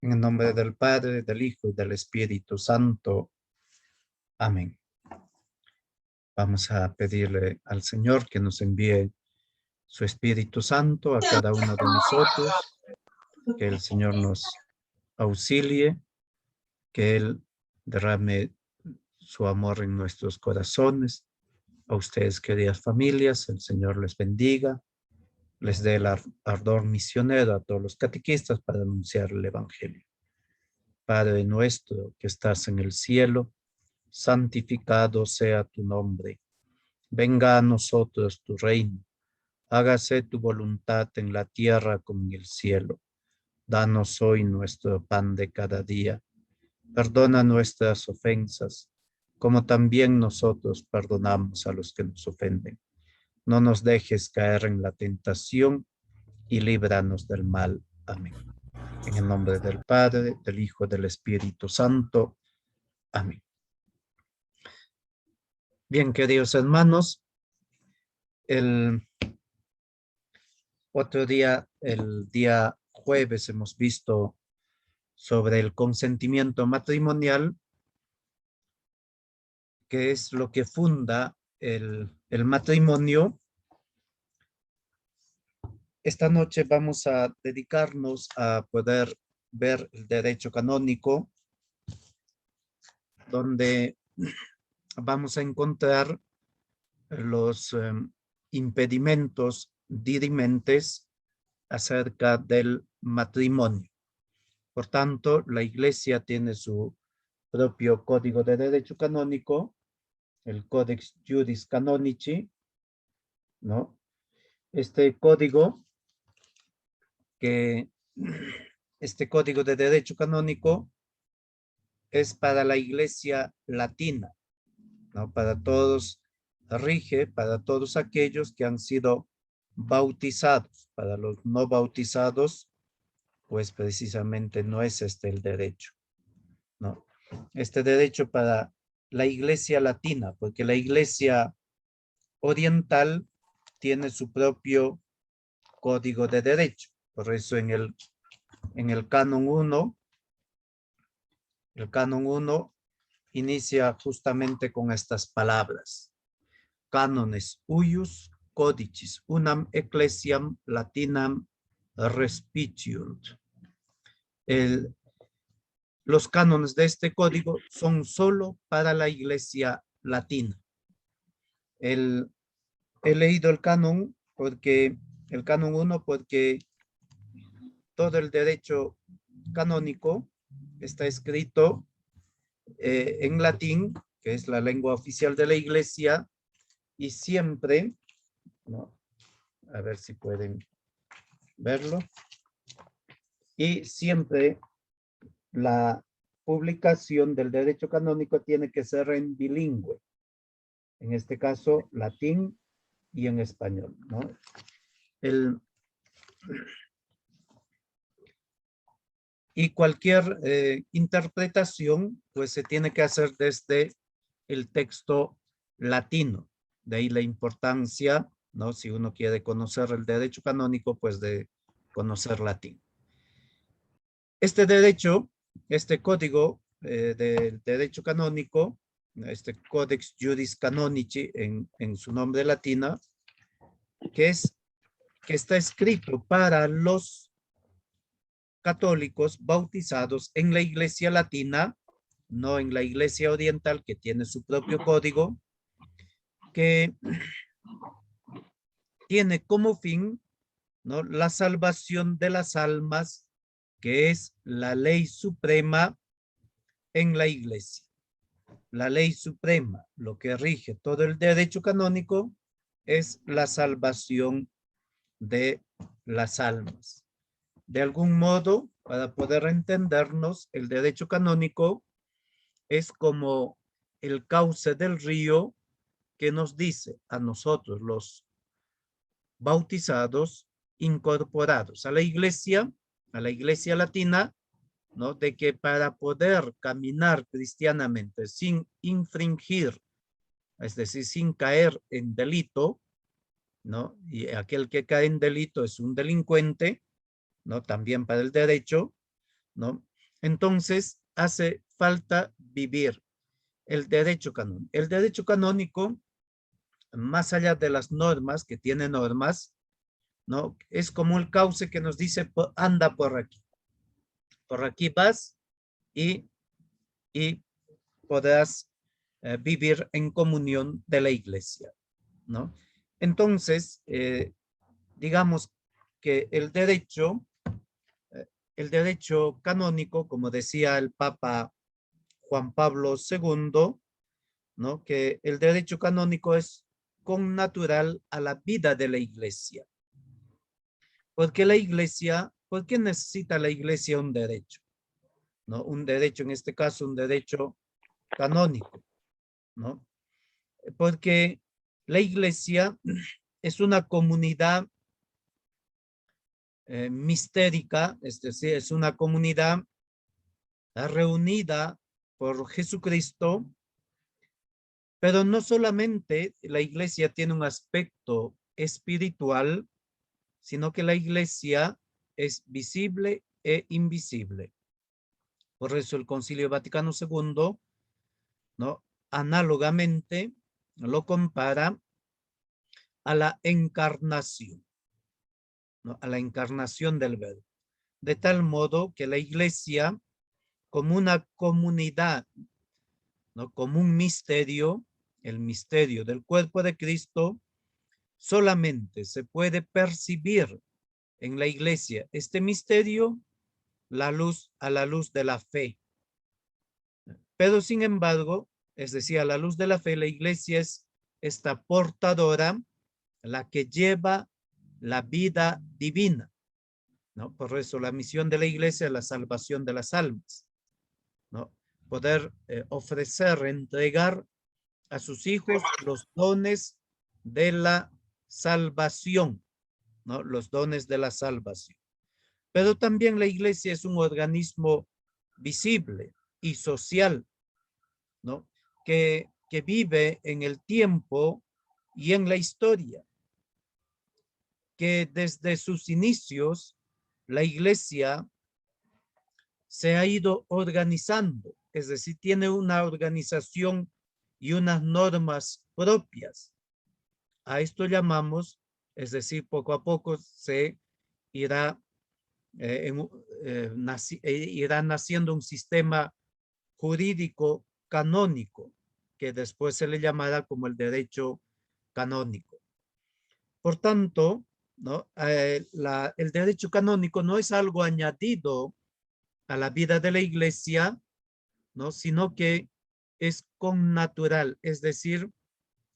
En el nombre del Padre, del Hijo y del Espíritu Santo. Amén. Vamos a pedirle al Señor que nos envíe su Espíritu Santo a cada uno de nosotros, que el Señor nos auxilie, que Él derrame su amor en nuestros corazones. A ustedes, queridas familias, el Señor les bendiga, les dé el ardor misionero a todos los catequistas para anunciar el Evangelio. Padre nuestro que estás en el cielo, santificado sea tu nombre. Venga a nosotros tu reino. Hágase tu voluntad en la tierra como en el cielo. Danos hoy nuestro pan de cada día. Perdona nuestras ofensas, como también nosotros perdonamos a los que nos ofenden. No nos dejes caer en la tentación y líbranos del mal. Amén. En el nombre del Padre, del Hijo y del Espíritu Santo. Amén. Bien, queridos hermanos, el otro día, el día jueves, hemos visto sobre el consentimiento matrimonial, que es lo que funda el matrimonio. Esta noche vamos a dedicarnos a poder ver el derecho canónico, donde vamos a encontrar los impedimentos dirimentes acerca del matrimonio. Por tanto, la Iglesia tiene su propio código de derecho canónico, el Codex Juris Canonici, ¿no? Este código de derecho canónico es para la Iglesia latina, ¿no? Para todos, rige para todos aquellos que han sido bautizados. Para los no bautizados, pues precisamente no es este el derecho, ¿no? Este derecho para la Iglesia latina, porque la Iglesia oriental tiene su propio código de derecho. Por eso en el canon 1, el canon 1 inicia justamente con estas palabras. Cánones huius codicis unam ecclesiam latinam respiciunt. Los cánones de este código son solo para la Iglesia latina. He leído el canon 1 porque todo el derecho canónico está escrito en latín, que es la lengua oficial de la Iglesia, y siempre, ¿no? A ver si pueden verlo, y siempre la publicación del derecho canónico tiene que ser en bilingüe, en este caso latín y en español, ¿no? Y cualquier interpretación, pues se tiene que hacer desde el texto latino. De ahí la importancia, ¿no? Si uno quiere conocer el derecho canónico, pues de conocer latín. Este código del derecho canónico, este Codex Juris Canonici en su nombre latino, que está escrito para los católicos bautizados en la Iglesia latina, no en la Iglesia oriental, que tiene su propio código, que tiene como fin, ¿no?, la salvación de las almas, que es la ley suprema en la Iglesia. La ley suprema, lo que rige todo el derecho canónico, es la salvación de las almas. De algún modo, para poder entendernos, el derecho canónico es como el cauce del río que nos dice a nosotros, los bautizados, incorporados a la iglesia latina, ¿no?, de que para poder caminar cristianamente sin infringir, es decir, sin caer en delito, ¿no? Y aquel que cae en delito es un delincuente, ¿no? También para el derecho, ¿no? Entonces, hace falta vivir el derecho canónico. El derecho canónico, más allá de las normas, que tiene normas, ¿no? Es como el cauce que nos dice, anda por aquí vas y, y podrás vivir en comunión de la iglesia, ¿no? Entonces, digamos que el derecho canónico, como decía el Papa Juan Pablo II, ¿no? Que el derecho canónico es connatural a la vida de la iglesia. Porque la iglesia, ¿por qué necesita la iglesia un derecho? ¿No? Un derecho, en este caso, un derecho canónico, ¿no? Porque la iglesia es una comunidad mistérica, es decir, es una comunidad reunida por Jesucristo, pero no solamente la iglesia tiene un aspecto espiritual, sino que la iglesia es visible e invisible. Por eso el Concilio Vaticano II, ¿no? Análogamente lo compara a la encarnación, ¿no? A la encarnación del Verbo. De tal modo que la iglesia, como una comunidad, ¿no? Como un misterio, el misterio del cuerpo de Cristo, solamente se puede percibir en la iglesia este misterio a la luz de la fe. Pero sin embargo, es decir, a la luz de la fe, la iglesia es esta portadora, la que lleva la vida divina, ¿no? Por eso la misión de la iglesia es la salvación de las almas, ¿no? Poder ofrecer, entregar a sus hijos los dones de la salvación, ¿no? Los dones de la salvación. Pero también la iglesia es un organismo visible y social, ¿no? Que vive en el tiempo y en la historia, que desde sus inicios la iglesia se ha ido organizando, es decir, tiene una organización y unas normas propias. A esto llamamos, es decir, poco a poco se irá, irá naciendo un sistema jurídico canónico, que después se le llamará como el derecho canónico. Por tanto, ¿no? El derecho canónico no es algo añadido a la vida de la iglesia, ¿no? Sino que es connatural, es decir,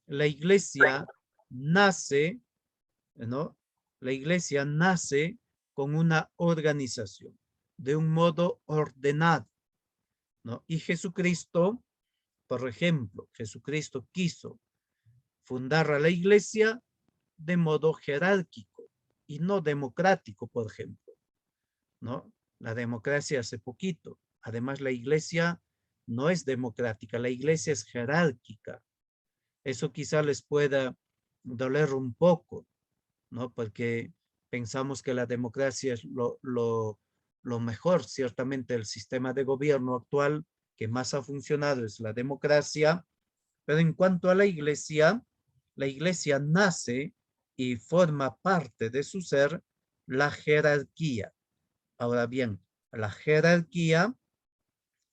la iglesia nace, ¿no? La iglesia nace con una organización, de un modo ordenado, ¿no? Y Jesucristo, por ejemplo, Jesucristo quiso fundar a la iglesia de modo jerárquico y no democrático, por ejemplo, ¿no? La democracia hace poquito. Además, la iglesia no es democrática, la iglesia es jerárquica. Eso quizá les pueda doler un poco, ¿no? Porque pensamos que la democracia es lo mejor. Ciertamente el sistema de gobierno actual que más ha funcionado es la democracia, pero en cuanto a la iglesia nace y forma parte de su ser la jerarquía. Ahora bien, la jerarquía,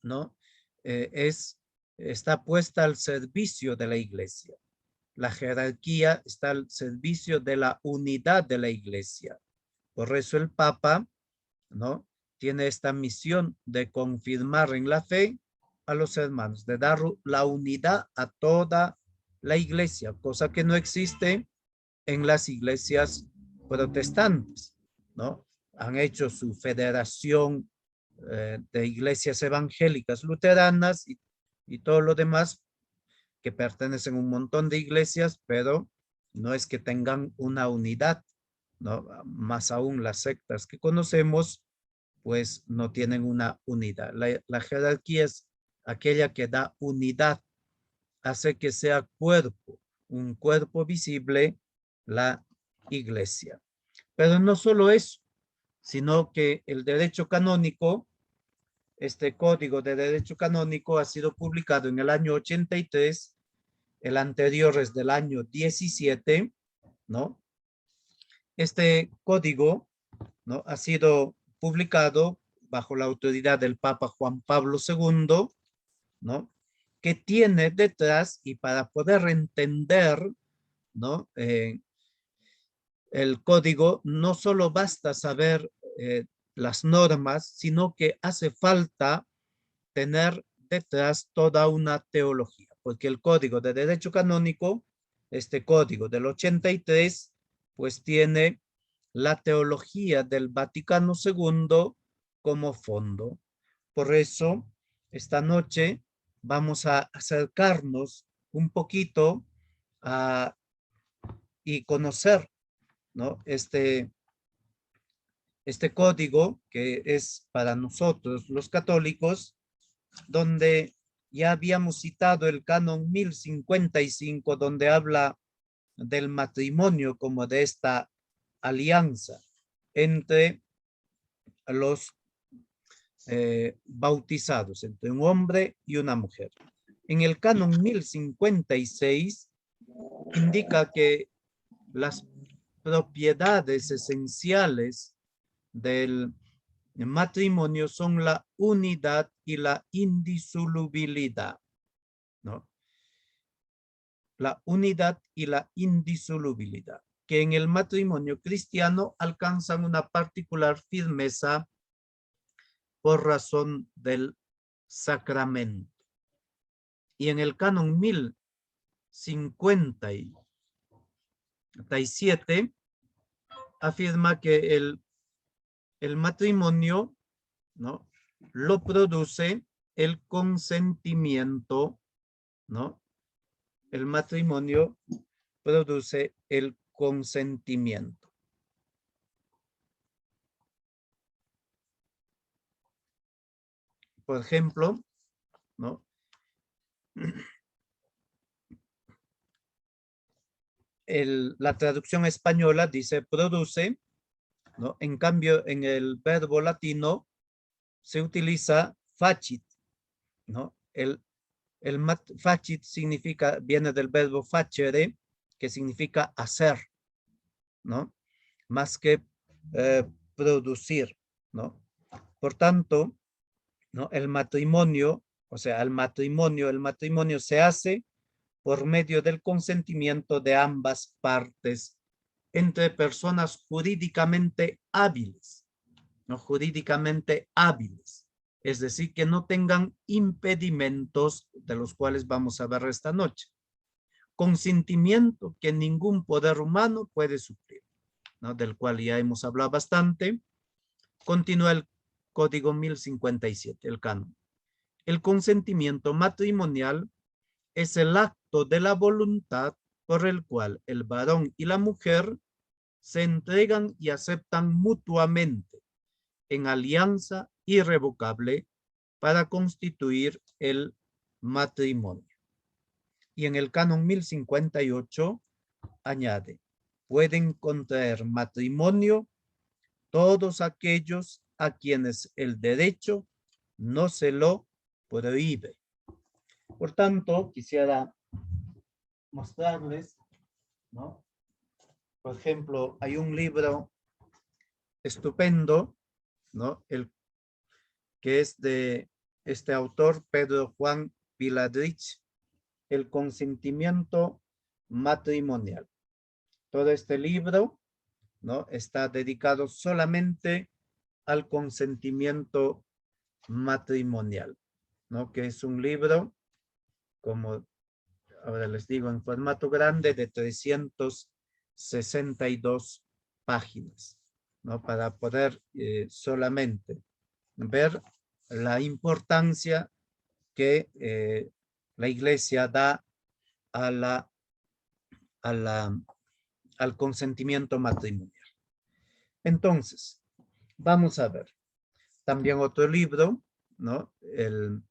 ¿no? Está puesta al servicio de la iglesia. La jerarquía está al servicio de la unidad de la iglesia. Por eso el Papa, ¿no? Tiene esta misión de confirmar en la fe a los hermanos, de dar la unidad a toda la iglesia, cosa que no existe en las iglesias protestantes, ¿no? Han hecho su federación de iglesias evangélicas luteranas y todo lo demás, que pertenecen a un montón de iglesias, pero no es que tengan una unidad, ¿no? Más aún las sectas que conocemos, pues no tienen una unidad. La jerarquía es aquella que da unidad, hace que sea cuerpo, un cuerpo visible, la iglesia. Pero no solo eso, sino que el derecho canónico Este Código de Derecho Canónico ha sido publicado en el año 83, el anterior es del año 17, ¿no? Este código, ¿no?, ha sido publicado bajo la autoridad del Papa Juan Pablo II, ¿no?, que tiene detrás, y para poder entender, ¿no?, el código, no solo basta saber las normas, sino que hace falta tener detrás toda una teología, porque el Código de Derecho Canónico, este código del 83, pues tiene la teología del Vaticano II como fondo. Por eso, esta noche vamos a acercarnos un poquito a, y conocer, ¿no?, este código que es para nosotros los católicos, donde ya habíamos citado el canon 1055, donde habla del matrimonio como de esta alianza entre los bautizados, entre un hombre y una mujer. En el canon 1056 indica que las propiedades esenciales del matrimonio son la unidad y la indisolubilidad, ¿no? La unidad y la indisolubilidad, que en el matrimonio cristiano alcanzan una particular firmeza por razón del sacramento. Y en el canon 1057 afirma que el matrimonio, ¿no?, lo produce el consentimiento, ¿no? El matrimonio produce el consentimiento. Por ejemplo, ¿no?, la traducción española dice produce, ¿no? En cambio, en el verbo latino se utiliza facit, ¿no? Facit significa, viene del verbo facere, que significa hacer, ¿no?, más que producir, ¿no? Por tanto, ¿no?, el matrimonio, o sea, el matrimonio se hace por medio del consentimiento de ambas partes entre personas jurídicamente hábiles, ¿no? Jurídicamente hábiles, es decir, que no tengan impedimentos de los cuales vamos a ver esta noche. Consentimiento que ningún poder humano puede suplir, ¿no?, del cual ya hemos hablado bastante. Continúa el Código 1057, el canon. El consentimiento matrimonial es el acto de la voluntad por el cual el varón y la mujer se entregan y aceptan mutuamente en alianza irrevocable para constituir el matrimonio. Y en el canon 1058 añade, pueden contraer matrimonio todos aquellos a quienes el derecho no se lo prohíbe. Por tanto, quisiera mostrarles, ¿no? Por ejemplo, hay un libro estupendo, ¿no?, que es de este autor, Pedro Juan Viladrich, El consentimiento matrimonial. Todo este libro, ¿no?, está dedicado solamente al consentimiento matrimonial, ¿no?, que es un libro, como ahora les digo, en formato grande de 362 páginas, ¿no?, para poder solamente ver la importancia que la Iglesia da a al consentimiento matrimonial. Entonces, vamos a ver también otro libro, ¿no?, el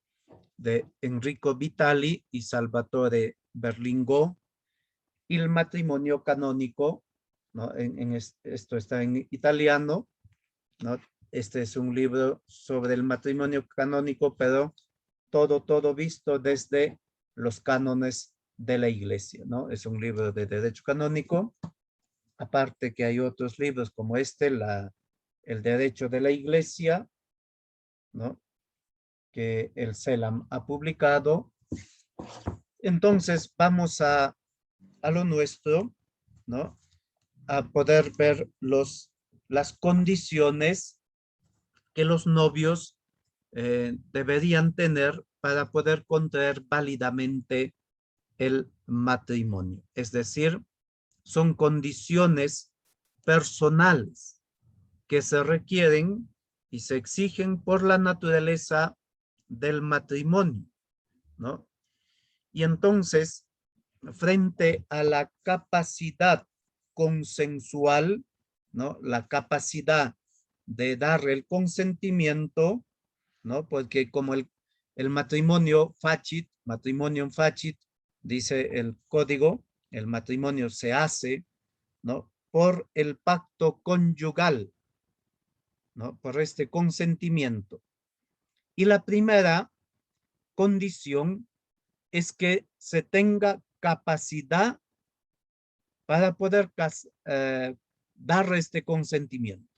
de Enrico Vitali y Salvatore Berlingo, El matrimonio canónico, ¿no?, esto está en italiano, ¿no?, Este es un libro sobre el matrimonio canónico, pero todo visto desde los cánones de la iglesia, ¿no? Es un libro de derecho canónico. Aparte que hay otros libros como este, el derecho de la iglesia, ¿no? Que el CELAM ha publicado. Entonces vamos a lo nuestro, ¿no? A poder ver las condiciones que los novios deberían tener para poder contraer válidamente el matrimonio. Es decir, son condiciones personales que se requieren y se exigen por la naturaleza del matrimonio, ¿no? Y entonces, frente a la capacidad consensual, ¿no? La capacidad de dar el consentimiento, ¿no? Porque como el matrimonio facit, dice el código, el matrimonio se hace, ¿no? Por el pacto conyugal, ¿no? Por este consentimiento. Y la primera condición es que se tenga capacidad para poder dar este consentimiento,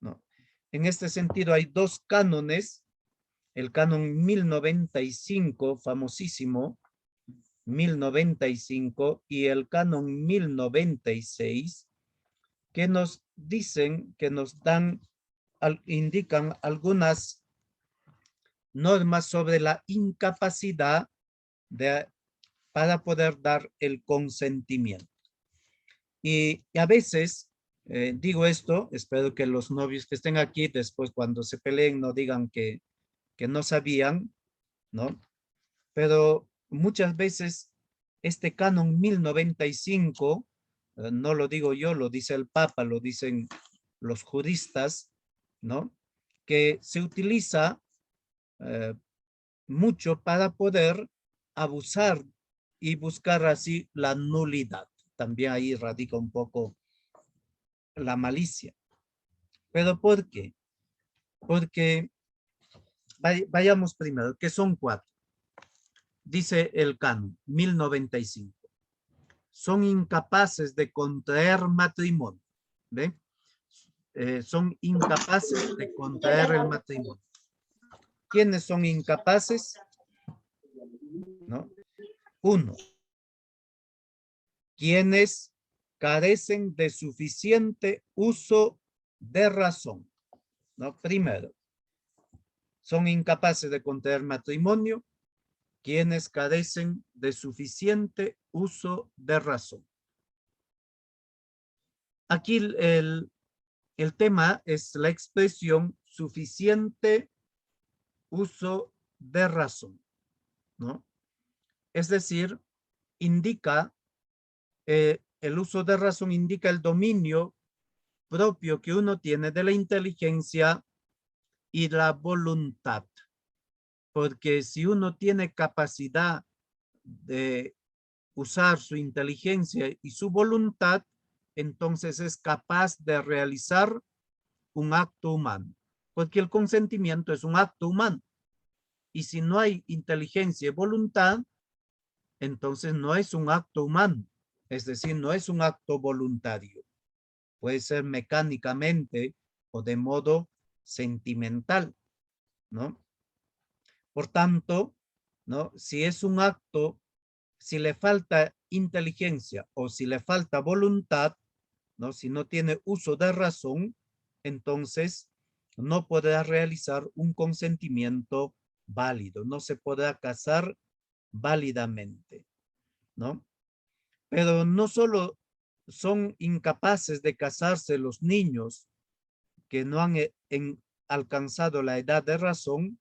¿no? En este sentido hay dos cánones, el canon 1095, famosísimo, 1095, y el canon 1096, que nos dicen, que nos dan, indican algunas normas sobre la incapacidad para poder dar el consentimiento. Y a veces, digo esto, espero que los novios que estén aquí después cuando se peleen no digan que no sabían, ¿no? Pero muchas veces este canon 1095, no lo digo yo, lo dice el Papa, lo dicen los juristas, ¿no? Que se utiliza mucho para poder abusar y buscar así la nulidad. También ahí radica un poco la malicia. ¿Pero por qué? Porque vayamos primero, que son cuatro. Dice el canon 1095. Son incapaces de contraer matrimonio. ¿Ven? Son incapaces de contraer el matrimonio. ¿Quiénes son incapaces? ¿No? Uno, quienes carecen de suficiente uso de razón, ¿no? Primero, son incapaces de contraer matrimonio quienes carecen de suficiente uso de razón. Aquí el tema es la expresión suficiente uso de razón, ¿no? Es decir, indica, el uso de razón indica el dominio propio que uno tiene de la inteligencia y la voluntad. Porque si uno tiene capacidad de usar su inteligencia y su voluntad, entonces es capaz de realizar un acto humano. Porque el consentimiento es un acto humano. Y si no hay inteligencia y voluntad, entonces no es un acto humano. Es decir, no es un acto voluntario. Puede ser mecánicamente o de modo sentimental, ¿no? Por tanto, ¿no? Si es un acto, si le falta inteligencia o si le falta voluntad, ¿no? Si no tiene uso de razón, entonces no podrá realizar un consentimiento válido, no se podrá casar válidamente, ¿no? Pero no solo son incapaces de casarse los niños que no han alcanzado la edad de razón,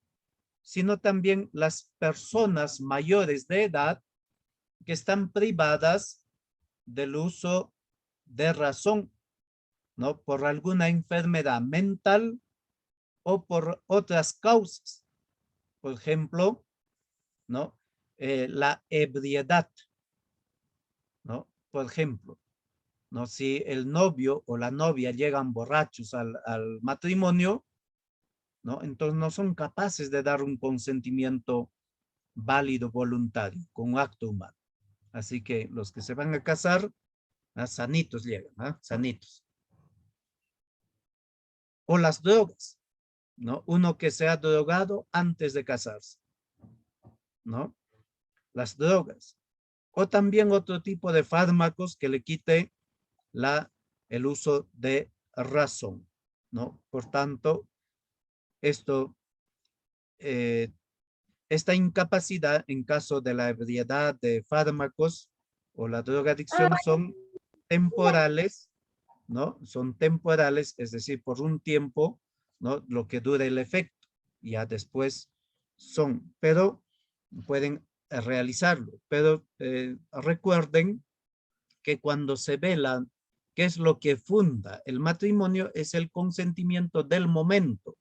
sino también las personas mayores de edad que están privadas del uso de razón, ¿no? Por alguna enfermedad mental o por otras causas. Por ejemplo, ¿no? La ebriedad, ¿no? Por ejemplo, ¿no? Si el novio o la novia llegan borrachos al matrimonio, ¿no? Entonces no son capaces de dar un consentimiento válido, voluntario, con un acto humano. Así que los que se van a casar, sanitos llegan, sanitos. O las drogas, ¿no? Uno que se ha drogado antes de casarse, ¿no? Las drogas. O también otro tipo de fármacos que le quite el uso de razón, ¿no? Por tanto, eh, esta incapacidad en caso de la ebriedad de fármacos o la drogadicción son temporales, ¿no? Son temporales, es decir, por un tiempo, ¿no? Lo que dura el efecto, ya después pero pueden realizarlo. Pero recuerden que cuando se vela, ¿qué es lo que funda el matrimonio? Es el consentimiento del momento,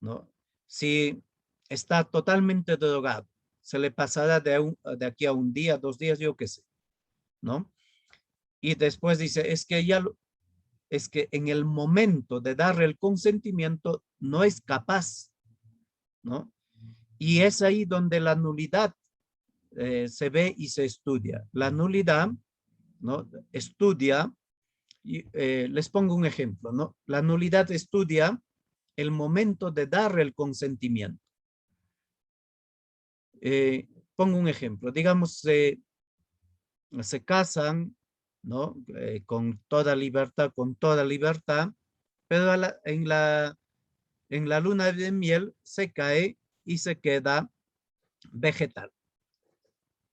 ¿no? Si está totalmente drogado, se le pasará de aquí a un día, 2 días, yo qué sé, ¿no? Y después dice, es que en el momento de dar el consentimiento no es capaz, ¿no? Y es ahí donde la nulidad se ve y se estudia. La nulidad, ¿no? Estudia, y, les pongo un ejemplo, ¿no? La nulidad estudia el momento de dar el consentimiento. Pongo un ejemplo, digamos, se casan, ¿no? Con toda libertad, pero en la luna de miel se cae y se queda vegetal,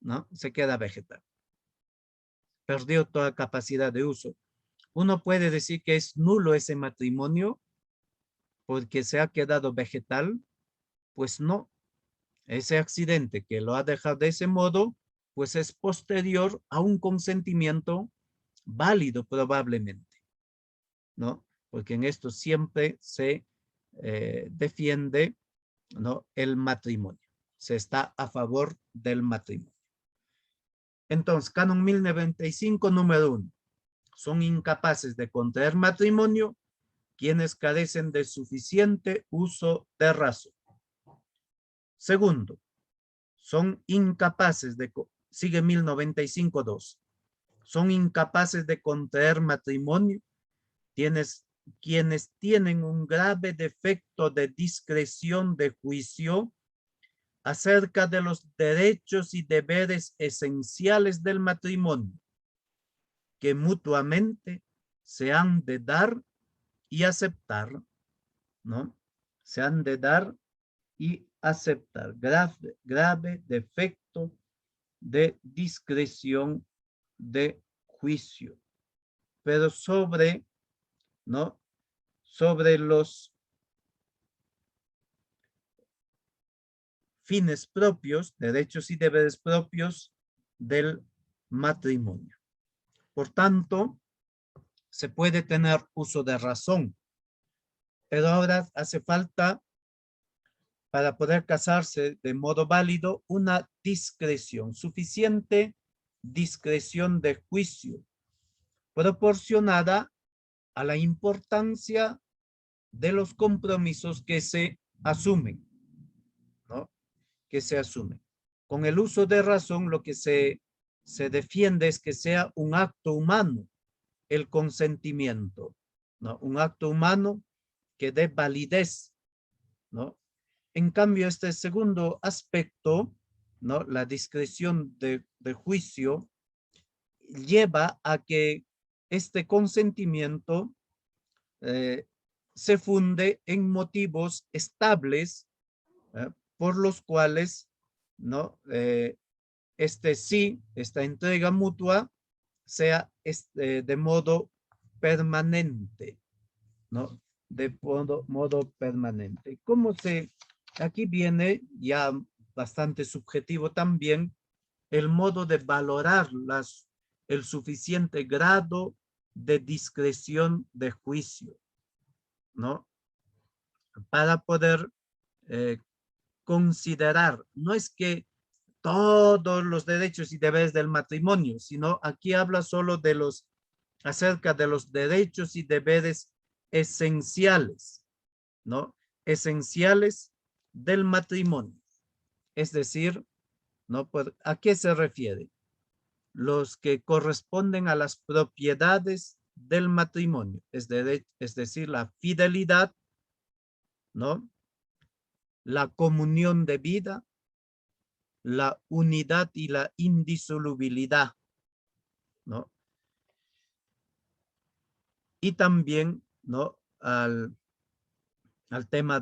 ¿no? Se queda vegetal. Perdió toda capacidad de uso. Uno puede decir que es nulo ese matrimonio porque se ha quedado vegetal, pues no. Ese accidente que lo ha dejado de ese modo, pues es posterior a un consentimiento válido probablemente, ¿no? Porque en esto siempre se defiende, ¿no? El matrimonio. Se está a favor del matrimonio. Entonces, Canon 1095, número 1. Son incapaces de contraer matrimonio quienes carecen de suficiente uso de razón. Segundo, son incapaces de, sigue 1095.2, son incapaces de contraer matrimonio quienes tienen un grave defecto de discreción de juicio acerca de los derechos y deberes esenciales del matrimonio, que mutuamente se han de dar y aceptar, ¿no? Se han de dar y aceptar. Grave defecto de discreción de juicio. Pero ¿no? Sobre los fines propios, derechos y deberes propios del matrimonio. Por tanto, se puede tener uso de razón, pero ahora hace falta, para poder casarse de modo válido, una discreción, suficiente discreción de juicio, proporcionada a la importancia de los compromisos que se asumen, ¿no? Que se asumen. Con el uso de razón, lo que se defiende es que sea un acto humano el consentimiento, ¿no? Un acto humano que dé validez, ¿no? En cambio, este segundo aspecto, ¿no? La discreción de juicio lleva a que este consentimiento se funde en motivos estables, por los cuales, ¿no? Esta entrega mutua sea de modo permanente, ¿no? De modo permanente. Aquí viene ya bastante subjetivo también el modo de valorar el suficiente grado de discreción de juicio, ¿no? Para poder considerar, no es que todos los derechos y deberes del matrimonio, sino aquí habla solo de acerca de los derechos y deberes esenciales, ¿no? Esenciales del matrimonio. Es decir, ¿no? ¿A qué se refiere? Los que corresponden a las propiedades del matrimonio, es decir, la fidelidad, ¿no? La comunión de vida, la unidad y la indisolubilidad, ¿no? Y también, ¿no? Al tema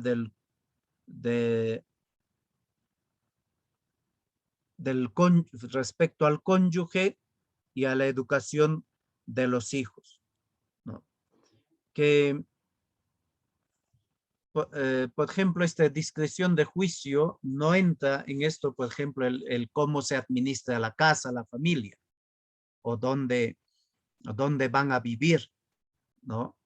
respecto al cónyuge y a la educación de los hijos, ¿no? Que, por ejemplo, esta discreción de juicio no entra en esto, por ejemplo, el cómo se administra la casa, la familia, o dónde van a vivir, ¿no?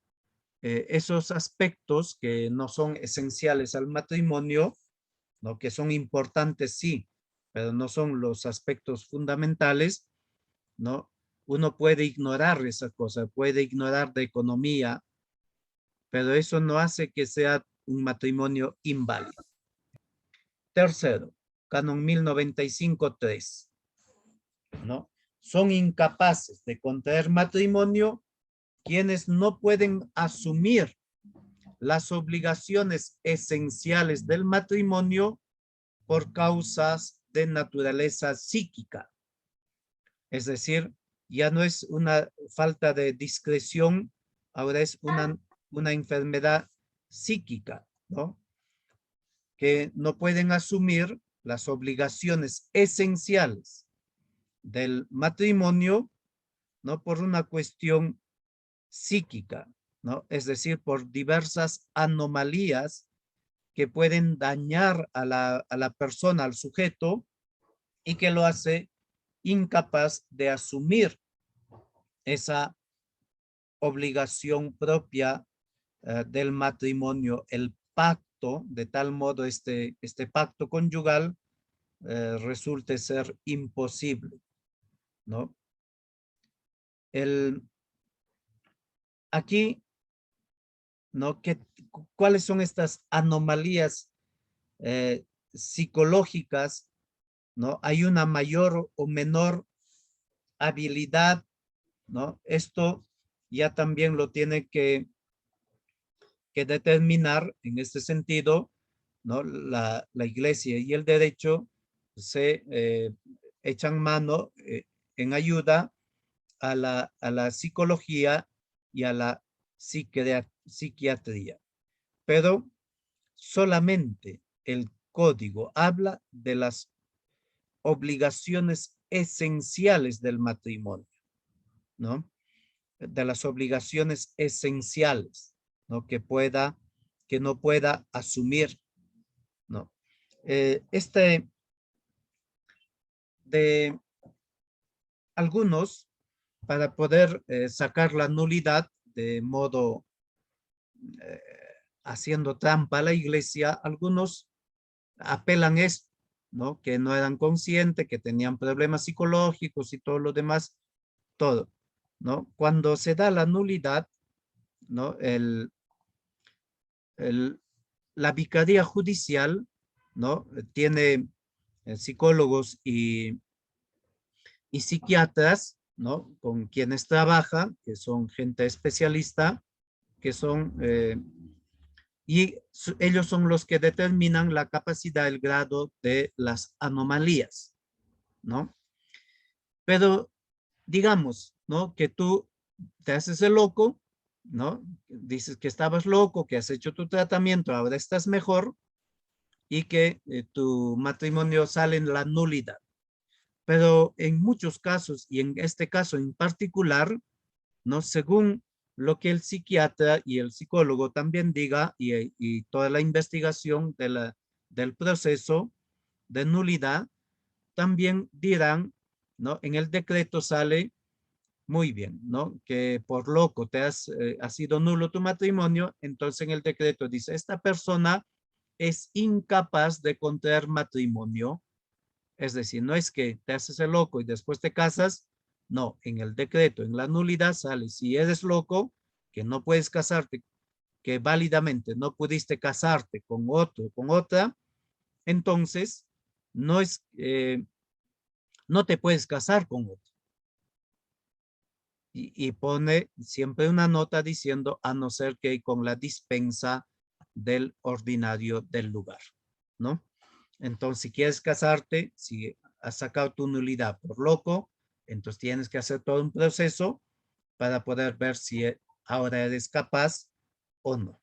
Esos aspectos que no son esenciales al matrimonio, ¿no? Que son importantes, sí, pero no son los aspectos fundamentales, ¿no? Uno puede ignorar esa cosa, puede ignorar de economía, pero eso no hace que sea un matrimonio inválido. Tercero, Canon 1095.3, ¿no? Son incapaces de contraer matrimonio quienes no pueden asumir las obligaciones esenciales del matrimonio por causas de naturaleza psíquica. Es decir, ya no es una falta de discreción, ahora es una enfermedad psíquica, ¿no? Que no pueden asumir las obligaciones esenciales del matrimonio, ¿no? Por una cuestión psíquica, ¿no? Es decir, por diversas anomalías que pueden dañar a la persona, al sujeto, y que lo hace incapaz de asumir esa obligación propia del matrimonio, el pacto, de tal modo este pacto conyugal resulte ser imposible, ¿no? Aquí, ¿no? ¿Cuáles son estas anomalías psicológicas, ¿no? Hay una mayor o menor habilidad, ¿no? Esto ya también lo tiene que determinar en este sentido, ¿no? La iglesia y el derecho se echan mano en ayuda a la psicología y a la psiquiatría. Pero solamente el código habla de las obligaciones esenciales del matrimonio, ¿no? De las obligaciones esenciales, ¿no? Que no pueda asumir, ¿no? De algunos, para poder sacar la nulidad de modo eh, haciendo trampa a la iglesia, algunos apelan esto, ¿no? Que no eran conscientes, que tenían problemas psicológicos y todo lo demás, todo, ¿no? Cuando se da la nulidad, ¿no? La vicaría judicial, ¿no? Tiene psicólogos y psiquiatras, ¿no? Con quienes trabaja, que son gente especialista, que son, ellos son los que determinan la capacidad, el grado de las anomalías, ¿no? Pero digamos, ¿no? Que tú te haces el loco, ¿no? Dices que estabas loco, que has hecho tu tratamiento, ahora estás mejor y que tu matrimonio sale en la nulidad. Pero en muchos casos, y en este caso en particular, ¿no? Según lo que el psiquiatra y el psicólogo también diga y toda la investigación del proceso de nulidad, también dirán, ¿no? En el decreto sale muy bien, ¿no? Que por loco ha sido nulo tu matrimonio, entonces en el decreto dice, esta persona es incapaz de contraer matrimonio Es decir, no es que te haces el loco y después te casas. No, en el decreto, en la nulidad sale, si eres loco, que no puedes casarte, que válidamente no pudiste casarte con otro, con otra, entonces no es, no te puedes casar con otro. Y pone siempre una nota diciendo a no ser que con la dispensa del ordinario del lugar, ¿no? Entonces, si quieres casarte, si has sacado tu nulidad por loco, entonces tienes que hacer todo un proceso para poder ver si ahora eres capaz o no.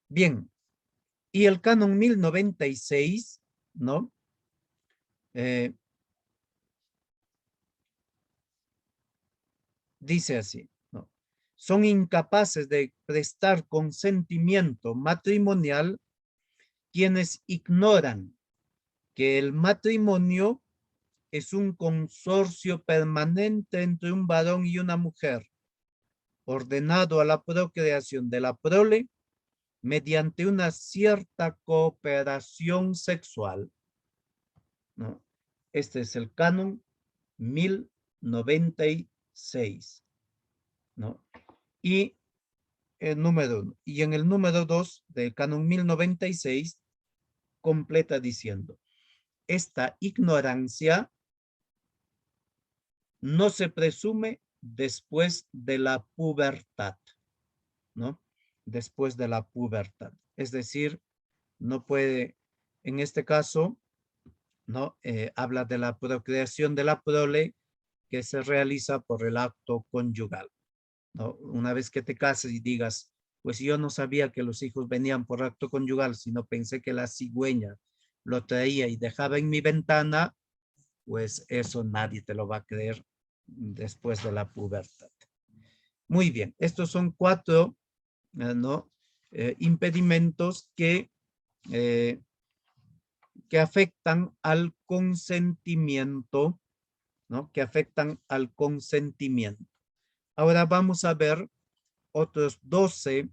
Bien, y el canon 1096, ¿no? Dice así, ¿no? Son incapaces de prestar consentimiento matrimonial quienes ignoran que el matrimonio es un consorcio permanente entre un varón y una mujer, ordenado a la procreación de la prole mediante una cierta cooperación sexual, ¿no? Este es el canon 1096, ¿no? Y el número 1. Y en el número 2 del canon 1096 completa diciendo, esta ignorancia no se presume después de la pubertad, ¿no? Después de la pubertad. Es decir, no puede, en este caso, ¿no? Habla de la procreación de la prole que se realiza por el acto conyugal, ¿no? Una vez que te cases y digas, pues yo no sabía que los hijos venían por acto conyugal, sino pensé que la cigüeña lo traía y dejaba en mi ventana, pues eso nadie te lo va a creer después de la pubertad. Muy bien, estos son 4, ¿no? Impedimentos eh, que afectan al consentimiento, ¿no? Que afectan al consentimiento. Ahora vamos a ver otros 12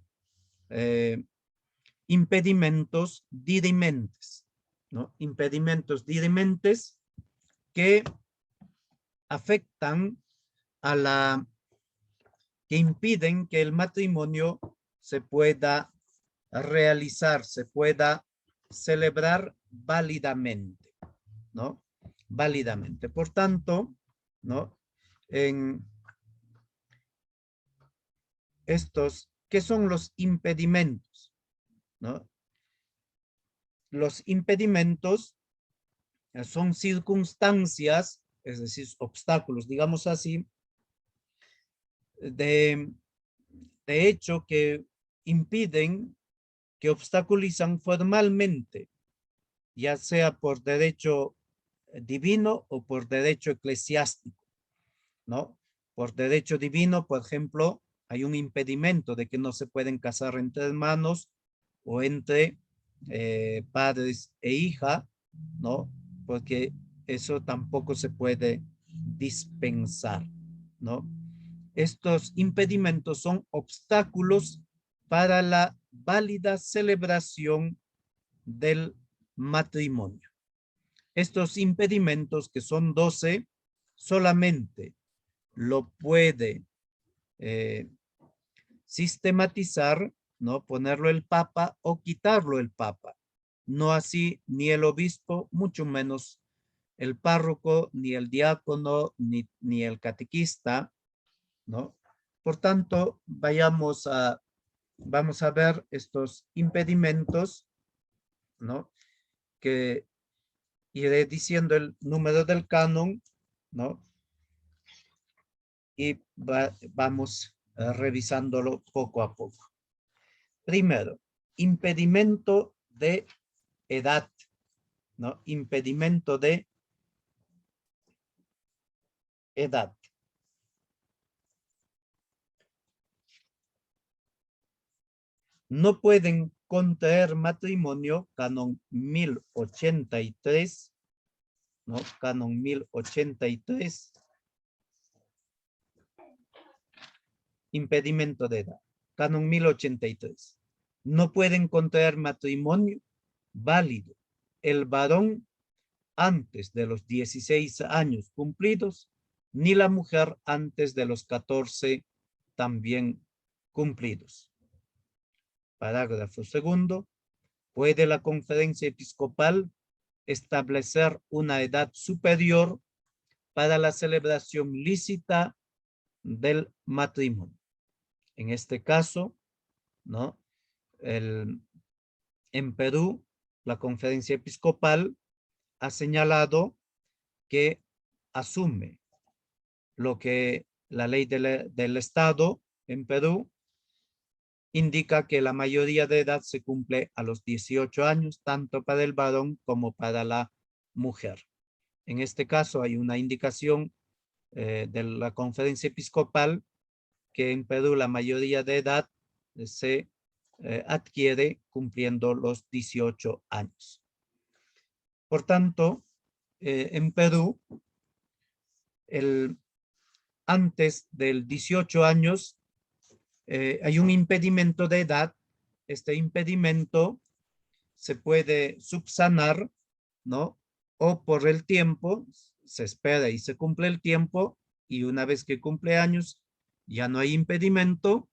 impedimentos dirimentes, ¿no? Impedimentos dirimentes que afectan a la, que impiden que el matrimonio se pueda realizar, se pueda celebrar válidamente, ¿no? Válidamente. Por tanto, ¿no? En estos, ¿qué son los impedimentos? ¿No? Los impedimentos son circunstancias, es decir, obstáculos, digamos así, de, de hecho que impiden, que obstaculizan formalmente, ya sea por derecho divino o por derecho eclesiástico, ¿no? Por derecho divino, por ejemplo, hay un impedimento de que no se pueden casar entre hermanos o entre padres e hija, ¿no? Porque eso tampoco se puede dispensar, ¿no? Estos impedimentos son obstáculos para la válida celebración del matrimonio. Estos impedimentos, que son 12, solamente lo puede sistematizar, ¿no? Ponerlo el Papa o quitarlo el Papa. No así ni el obispo, mucho menos el párroco, ni el diácono, ni el catequista, ¿no? Por tanto, vamos a ver estos impedimentos, ¿no? Que iré diciendo el número del canon, ¿no? Y vamos revisándolo poco a poco. Primero, impedimento de edad, ¿no? Impedimento de edad. No pueden contraer matrimonio, canon 1083, ¿no? Canon 1083. Impedimento de edad. Canon 1083. No pueden contraer matrimonio válido el varón antes de los 16 años cumplidos, ni la mujer antes de los 14 también cumplidos. Parágrafo segundo. ¿Puede la conferencia episcopal establecer una edad superior para la celebración lícita del matrimonio? En este caso, ¿no? En Perú, la conferencia episcopal ha señalado que asume lo que la ley del Estado en Perú indica, que la mayoría de edad se cumple a los 18 años, tanto para el varón como para la mujer. En este caso hay una indicación de la conferencia episcopal que en Perú la mayoría de edad se adquiere cumpliendo los 18 años. Por tanto, en Perú, antes del 18 años hay un impedimento de edad. Este impedimento se puede subsanar, ¿no? O por el tiempo, se espera y se cumple el tiempo, y una vez que cumple años ya no hay impedimento,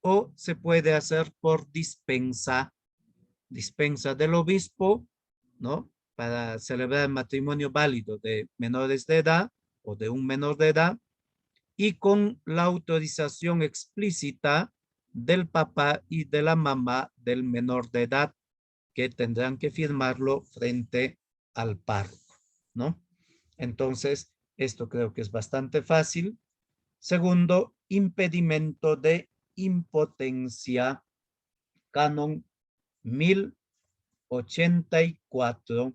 o se puede hacer por dispensa del obispo, ¿no? Para celebrar el matrimonio válido de menores de edad o de un menor de edad, y con la autorización explícita del papá y de la mamá del menor de edad, que tendrán que firmarlo frente al párroco, ¿no? Entonces, esto creo que es bastante fácil. Segundo, impedimento de impotencia, canon 1084,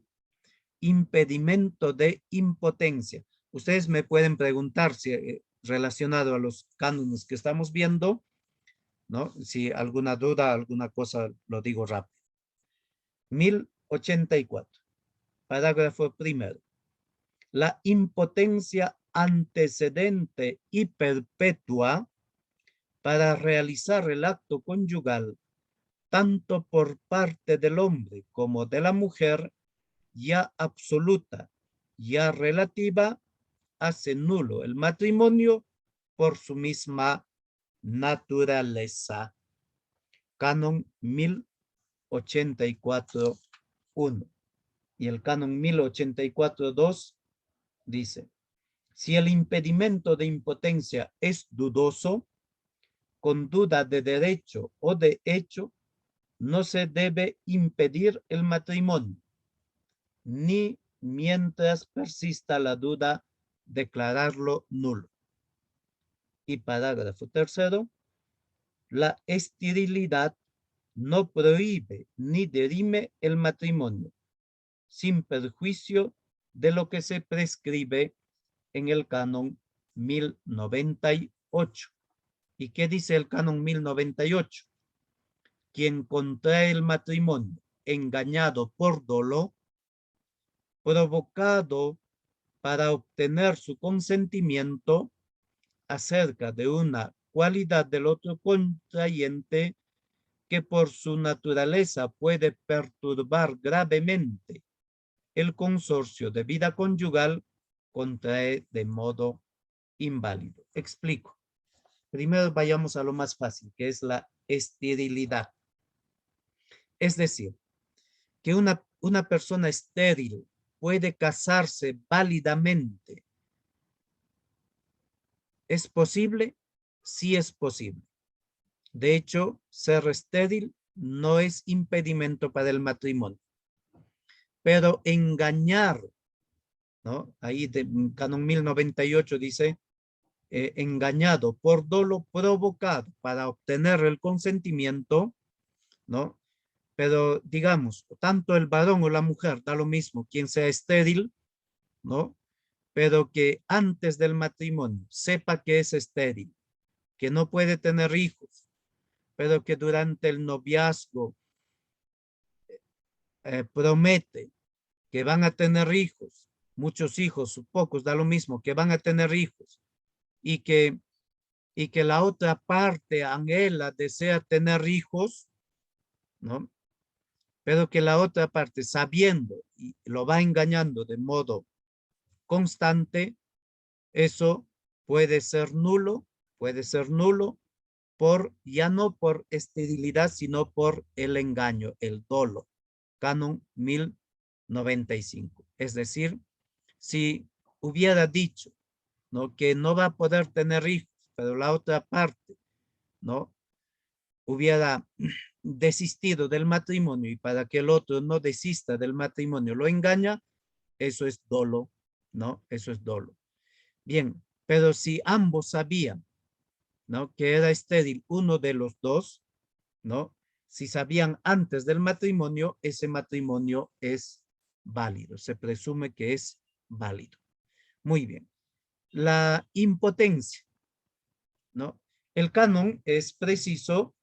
impedimento de impotencia. Ustedes me pueden preguntar si relacionado a los cánones que estamos viendo, ¿no? Si alguna duda, alguna cosa, lo digo rápido. 1084, parágrafo primero. La impotencia antecedente y perpetua para realizar el acto conyugal, tanto por parte del hombre como de la mujer, ya absoluta, ya relativa, hace nulo el matrimonio por su misma naturaleza. Canon 1084.1. Y el canon 1084.2 dice: si el impedimento de impotencia es dudoso, con duda de derecho o de hecho, no se debe impedir el matrimonio, ni mientras persista la duda, declararlo nulo. Y parágrafo tercero, la esterilidad no prohíbe ni dirime el matrimonio, sin perjuicio de lo que se prescribe en el canon 1098. ¿Y qué dice el canon 1098? Quien contrae el matrimonio engañado por dolo, provocado para obtener su consentimiento acerca de una cualidad del otro contrayente que por su naturaleza puede perturbar gravemente el consorcio de vida conyugal, contrae de modo inválido. Explico. Primero vayamos a lo más fácil, que es la esterilidad. Es decir, que una persona estéril puede casarse válidamente. ¿Es posible? Sí es posible. De hecho, ser estéril no es impedimento para el matrimonio. Pero engañar, ¿no? Ahí de canon 1098 dice, engañado por dolo provocado para obtener el consentimiento, ¿no? Pero digamos, tanto el varón o la mujer, da lo mismo, quien sea estéril, ¿no? Pero que antes del matrimonio sepa que es estéril, que no puede tener hijos, pero que durante el noviazgo promete que van a tener hijos, muchos hijos, pocos, da lo mismo, que van a tener hijos, y que la otra parte anhela, desea tener hijos, ¿no? pero que la otra parte, sabiendo y lo va engañando de modo constante, eso puede ser nulo ya no por esterilidad, sino por el engaño, el dolo. Canon 1095. Es decir, si hubiera dicho, ¿no?, que no va a poder tener hijos, pero la otra parte, ¿no?, hubiera desistido del matrimonio y para que el otro no desista del matrimonio lo engaña, eso es dolo, ¿no? Eso es dolo. Bien, pero si ambos sabían, ¿no?, que era estéril uno de los dos, ¿no? Si sabían antes del matrimonio, ese matrimonio es válido, se presume que es válido. Muy bien. La impotencia, ¿no? El canon es preciso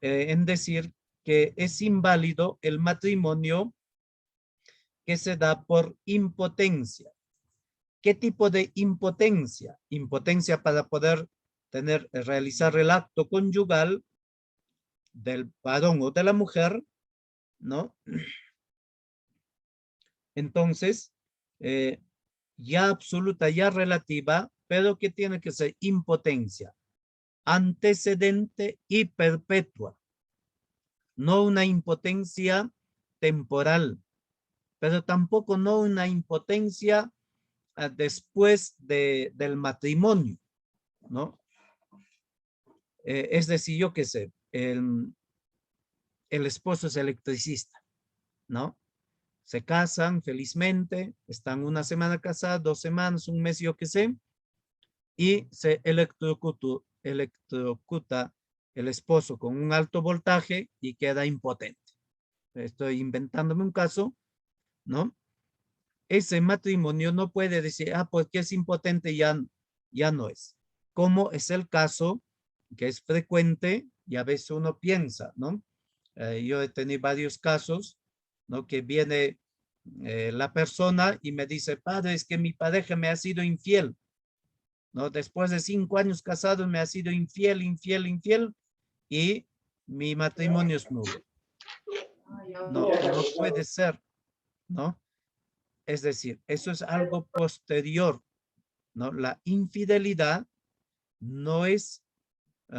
en decir que es inválido el matrimonio que se da por impotencia. ¿Qué tipo de impotencia? Impotencia para poder realizar el acto conyugal del varón o de la mujer, ¿no? Entonces, ya absoluta, ya relativa, pero que tiene que ser impotencia, antecedente y perpetua, no una impotencia temporal, pero tampoco no una impotencia después del matrimonio, ¿no? Es decir, yo qué sé, el esposo es electricista, ¿no? Se casan felizmente, están una semana casados, 2 semanas, un mes, yo qué sé, y se electrocuta el esposo con un alto voltaje y queda impotente. Estoy inventándome un caso, ¿no? Ese matrimonio no puede decir, porque es impotente, ya no es. Como es el caso que es frecuente y a veces uno piensa, ¿no? Yo he tenido varios casos, ¿no?, que viene la persona y me dice, padre, es que mi pareja me ha sido infiel, ¿no? Después de 5 años casados me ha sido infiel y mi matrimonio es nulo. No, no puede ser, ¿no? Es decir, eso es algo posterior, ¿no? La infidelidad no es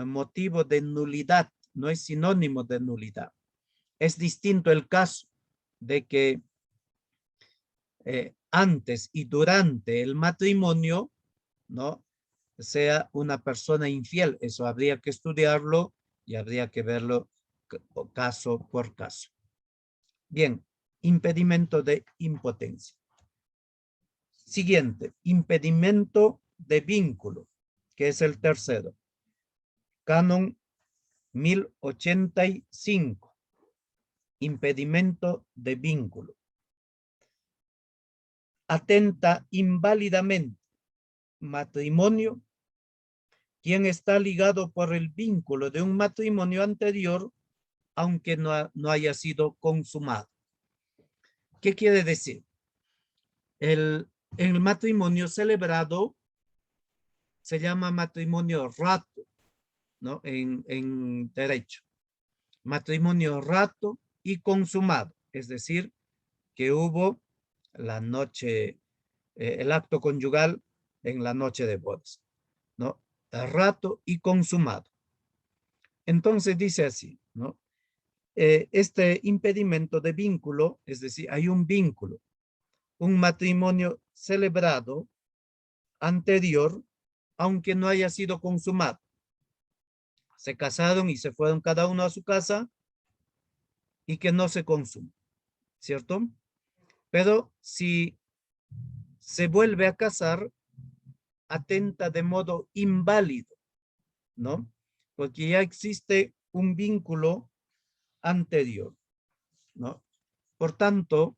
motivo de nulidad, no es sinónimo de nulidad. Es distinto el caso de que antes y durante el matrimonio, ¿no?, sea una persona infiel. Eso habría que estudiarlo y habría que verlo caso por caso. Bien, impedimento de impotencia. Siguiente, impedimento de vínculo, que es el tercero. Canon 1085. Impedimento de vínculo. Atenta inválidamente matrimonio quien está ligado por el vínculo de un matrimonio anterior, aunque no haya sido consumado. ¿Qué quiere decir? El matrimonio celebrado se llama matrimonio rato, ¿no?, en derecho. Matrimonio rato y consumado, es decir, que hubo la noche, el acto conyugal en la noche de bodas, ¿no? Rato y consumado. Entonces dice así, ¿no? Este impedimento de vínculo, es decir, hay un vínculo, un matrimonio celebrado anterior, aunque no haya sido consumado. Se casaron y se fueron cada uno a su casa y que no se consuma, ¿cierto? Pero si se vuelve a casar, atenta de modo inválido, ¿no? Porque ya existe un vínculo anterior, ¿no? Por tanto,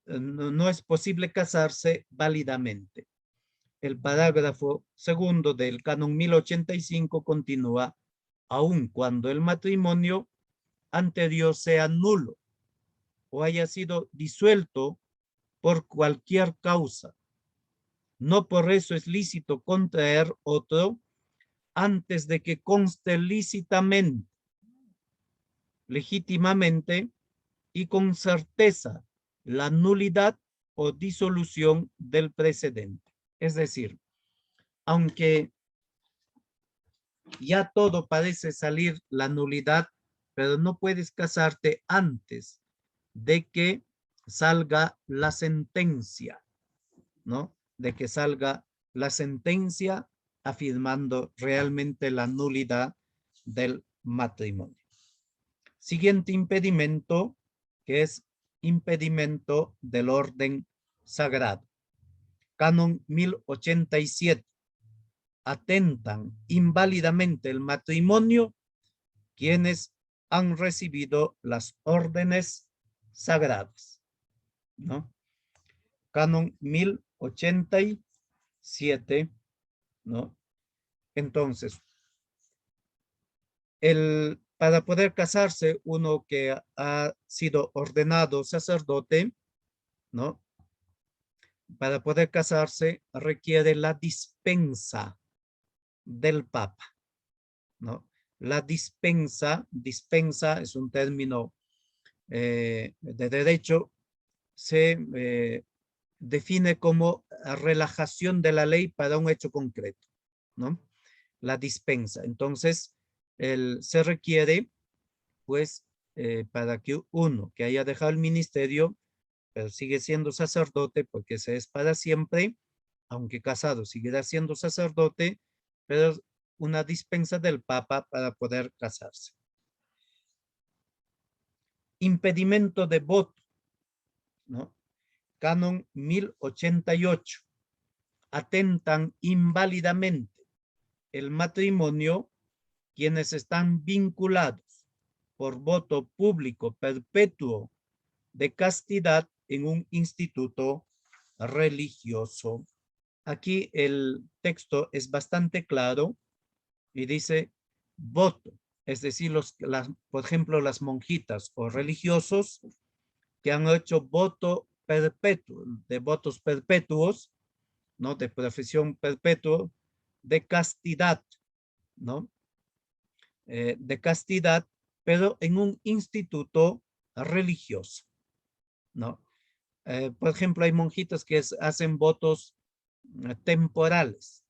no es posible casarse válidamente. El parágrafo segundo del canon 1085 continúa, aun cuando el matrimonio anterior sea nulo o haya sido disuelto por cualquier causa. No por eso es lícito contraer otro antes de que conste lícitamente. legítimamente y con certeza la nulidad o disolución del precedente. Es decir, aunque ya todo parece salir la nulidad, pero no puedes casarte antes de que salga la sentencia, ¿no? De que salga la sentencia afirmando realmente la nulidad del matrimonio. Siguiente impedimento, que es impedimento del orden sagrado. Canon 1087. Atentan inválidamente el matrimonio quienes han recibido las órdenes sagradas, ¿no? Canon 1087, ¿no? Entonces, para poder casarse, uno que ha sido ordenado sacerdote, ¿no? Para poder casarse requiere la dispensa del Papa, ¿no? La dispensa es un término de derecho, se define como relajación de la ley para un hecho concreto, ¿no? La dispensa. Entonces, se requiere, pues, para que uno que haya dejado el ministerio, pero sigue siendo sacerdote porque se es para siempre, aunque casado, seguirá siendo sacerdote, pero una dispensa del Papa para poder casarse. Impedimento de voto, ¿no? Canon 1088. Atentan inválidamente el matrimonio quienes están vinculados por voto público perpetuo de castidad en un instituto religioso. Aquí el texto es bastante claro y dice voto, es decir, por ejemplo, las monjitas o religiosos que han hecho voto perpetuo, de votos perpetuos, ¿no? De profesión perpetua, de castidad, ¿no? De castidad, pero en un instituto religioso, ¿no? Por ejemplo, hay monjitas que hacen votos temporales,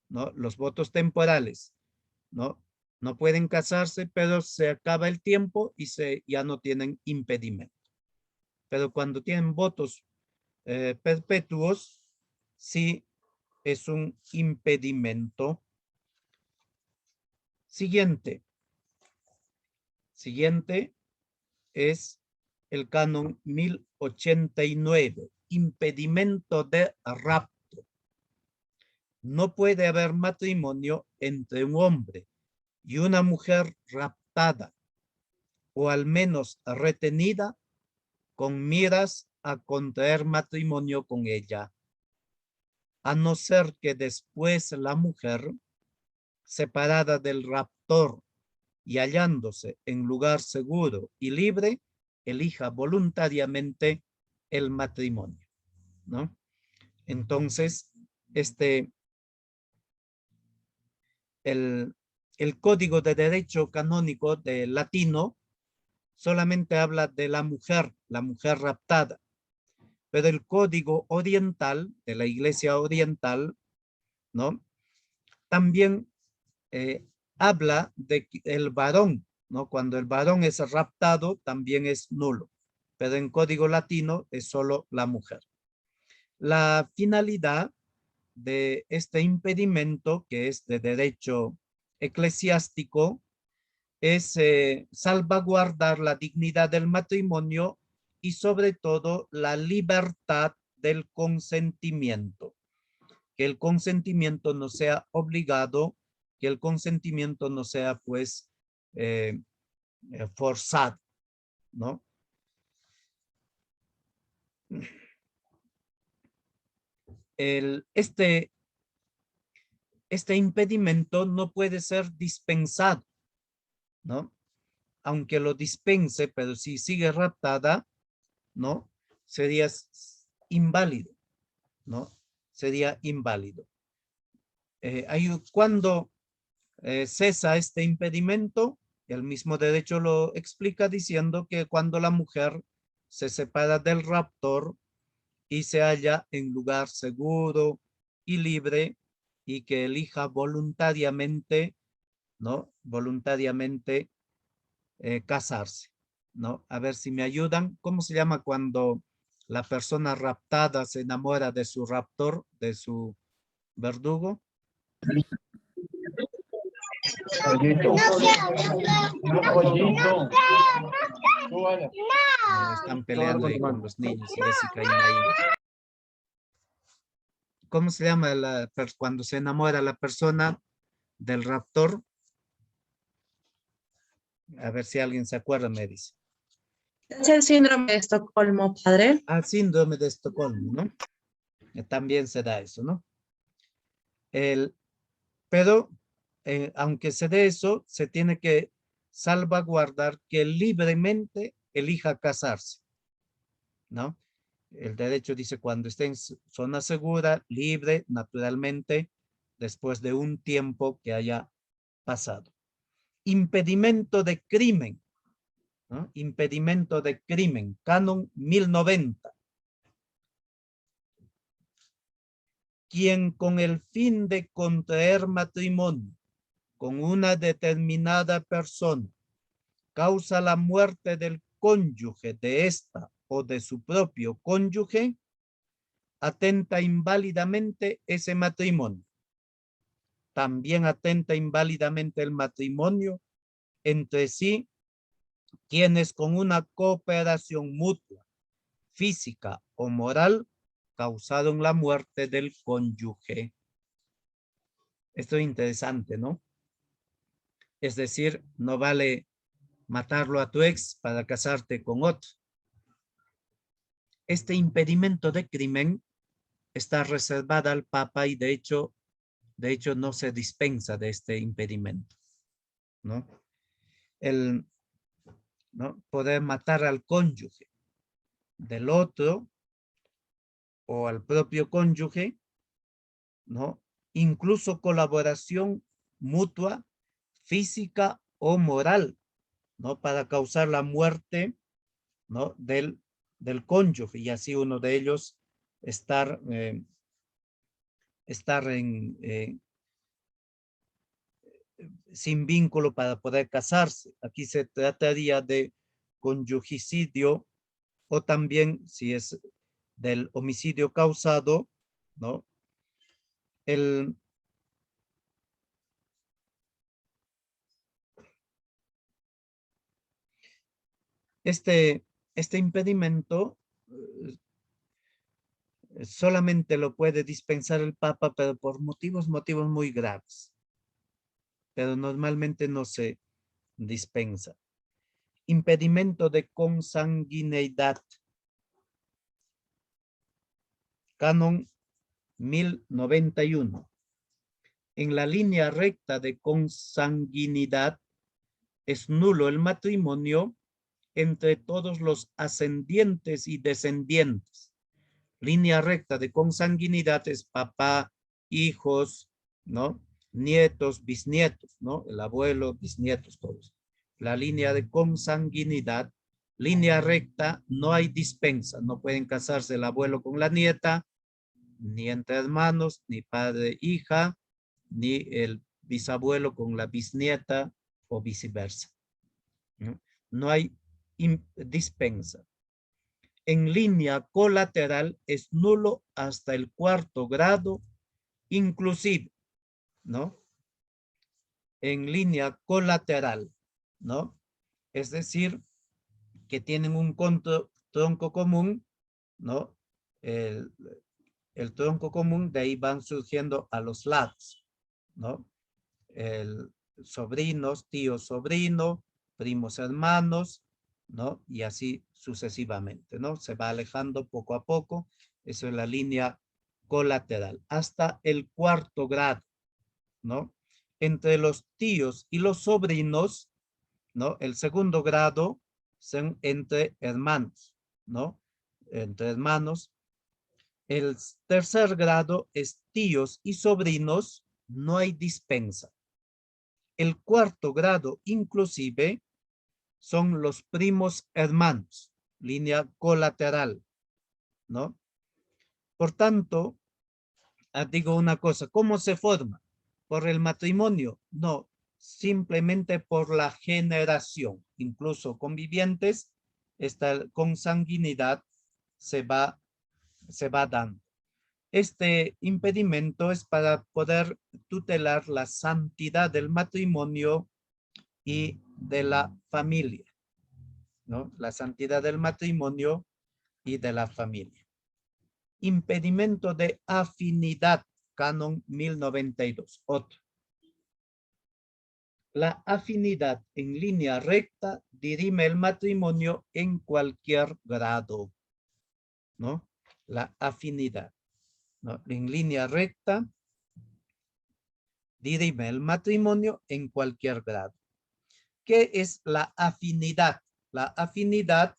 ¿no? Los votos temporales, ¿no? No pueden casarse, pero se acaba el tiempo y ya no tienen impedimento. Pero cuando tienen votos perpetuos, sí es un impedimento. Siguiente es el canon 1089, impedimento de rapto. No puede haber matrimonio entre un hombre y una mujer raptada o al menos retenida con miras a contraer matrimonio con ella, a no ser que después la mujer, separada del raptor y hallándose en lugar seguro y libre, elija voluntariamente el matrimonio, ¿no? Entonces, el Código de Derecho Canónico de latino solamente habla de la mujer raptada, pero el Código Oriental de la Iglesia Oriental, ¿no? También habla de el varón, ¿no? Cuando el varón es raptado, también es nulo, pero en Código Latino es solo la mujer. La finalidad de este impedimento, que es de derecho eclesiástico, es salvaguardar la dignidad del matrimonio y sobre todo la libertad del consentimiento. Que el consentimiento no sea obligado, que el consentimiento no sea pues forzado, ¿no? Este impedimento no puede ser dispensado, ¿no? Aunque lo dispense, pero si sigue raptada, ¿no? Sería inválido, ¿no? Sería inválido. Cuando cesa este impedimento, El mismo derecho lo explica diciendo que cuando la mujer se separa del raptor y se halla en lugar seguro y libre y que elija voluntariamente, ¿no? Voluntariamente casarse, ¿no? A ver si me ayudan. ¿Cómo se llama cuando la persona raptada se enamora de su raptor, de su verdugo? Pollito. No, pollito. Tú vaya. Están peleando ahí con los niños, Jessica y Naim. ¿Cómo se llama cuando se enamora la persona del raptor? A ver si alguien se acuerda, me dice. Es el síndrome de Estocolmo, padre. Al síndrome de Estocolmo, ¿no? También se da eso, ¿no? Pero aunque se dé eso, se tiene que salvaguardar que libremente elija casarse, ¿no? El derecho dice cuando esté en zona segura, libre, naturalmente, después de un tiempo que haya pasado. Impedimento de crimen, ¿no? Impedimento de crimen, canon 1090. Quien con el fin de contraer matrimonio con una determinada persona causa la muerte del cónyuge de esta o de su propio cónyuge, atenta inválidamente ese matrimonio. También atenta inválidamente el matrimonio entre sí, quienes con una cooperación mutua, física o moral, causaron la muerte del cónyuge. Esto es interesante, ¿no? Es decir, no vale matarlo a tu ex para casarte con otro. Este impedimento de crimen está reservada al Papa y de hecho no se dispensa de este impedimento, ¿no? ¿No? Poder matar al cónyuge del otro o al propio cónyuge, ¿no? Incluso colaboración mutua, física o moral, ¿no? Para causar la muerte, ¿no? del cónyuge y así uno de ellos estar sin vínculo para poder casarse. Aquí se trataría de conyugicidio o también si es del homicidio causado, ¿no? Este impedimento solamente lo puede dispensar el Papa, pero por motivos muy graves. Pero normalmente no se dispensa. Impedimento de consanguineidad. Canon 1091. En la línea recta de consanguinidad es nulo el matrimonio entre todos los ascendientes y descendientes. Línea recta de consanguinidad es papá, hijos, ¿no? Nietos, bisnietos, ¿no? El abuelo, bisnietos, todos. La línea de consanguinidad, línea recta, no hay dispensa. No pueden casarse el abuelo con la nieta, ni entre hermanos, ni padre, hija, ni el bisabuelo con la bisnieta o viceversa. ¿No? No hay dispensa. En línea colateral es nulo hasta el cuarto grado, inclusive, ¿no? En línea colateral, ¿no? Es decir, que tienen un tronco común, ¿no? El tronco común, de ahí van surgiendo a los lados, ¿no? Sobrinos, tíos, sobrino, primos, hermanos, ¿no? Y así sucesivamente, ¿no? Se va alejando poco a poco. Eso es la línea colateral. Hasta el cuarto grado, ¿no? Entre los tíos y los sobrinos, ¿no? El segundo grado son entre hermanos, ¿no? Entre hermanos. El tercer grado es tíos y sobrinos, no hay dispensa. El cuarto grado inclusive son los primos hermanos, línea colateral, ¿no? Por tanto, digo una cosa, ¿cómo se forma? ¿Por el matrimonio? No, simplemente por la generación. Incluso convivientes, esta consanguinidad se va dando. Este impedimento es para poder tutelar la santidad del matrimonio y de la familia, ¿no? La santidad del matrimonio y de la familia. Impedimento de afinidad, canon 1092. Otro. La afinidad en línea recta dirime el matrimonio en cualquier grado, ¿no? La afinidad, ¿no? En línea recta dirime el matrimonio en cualquier grado. ¿Qué es la afinidad? La afinidad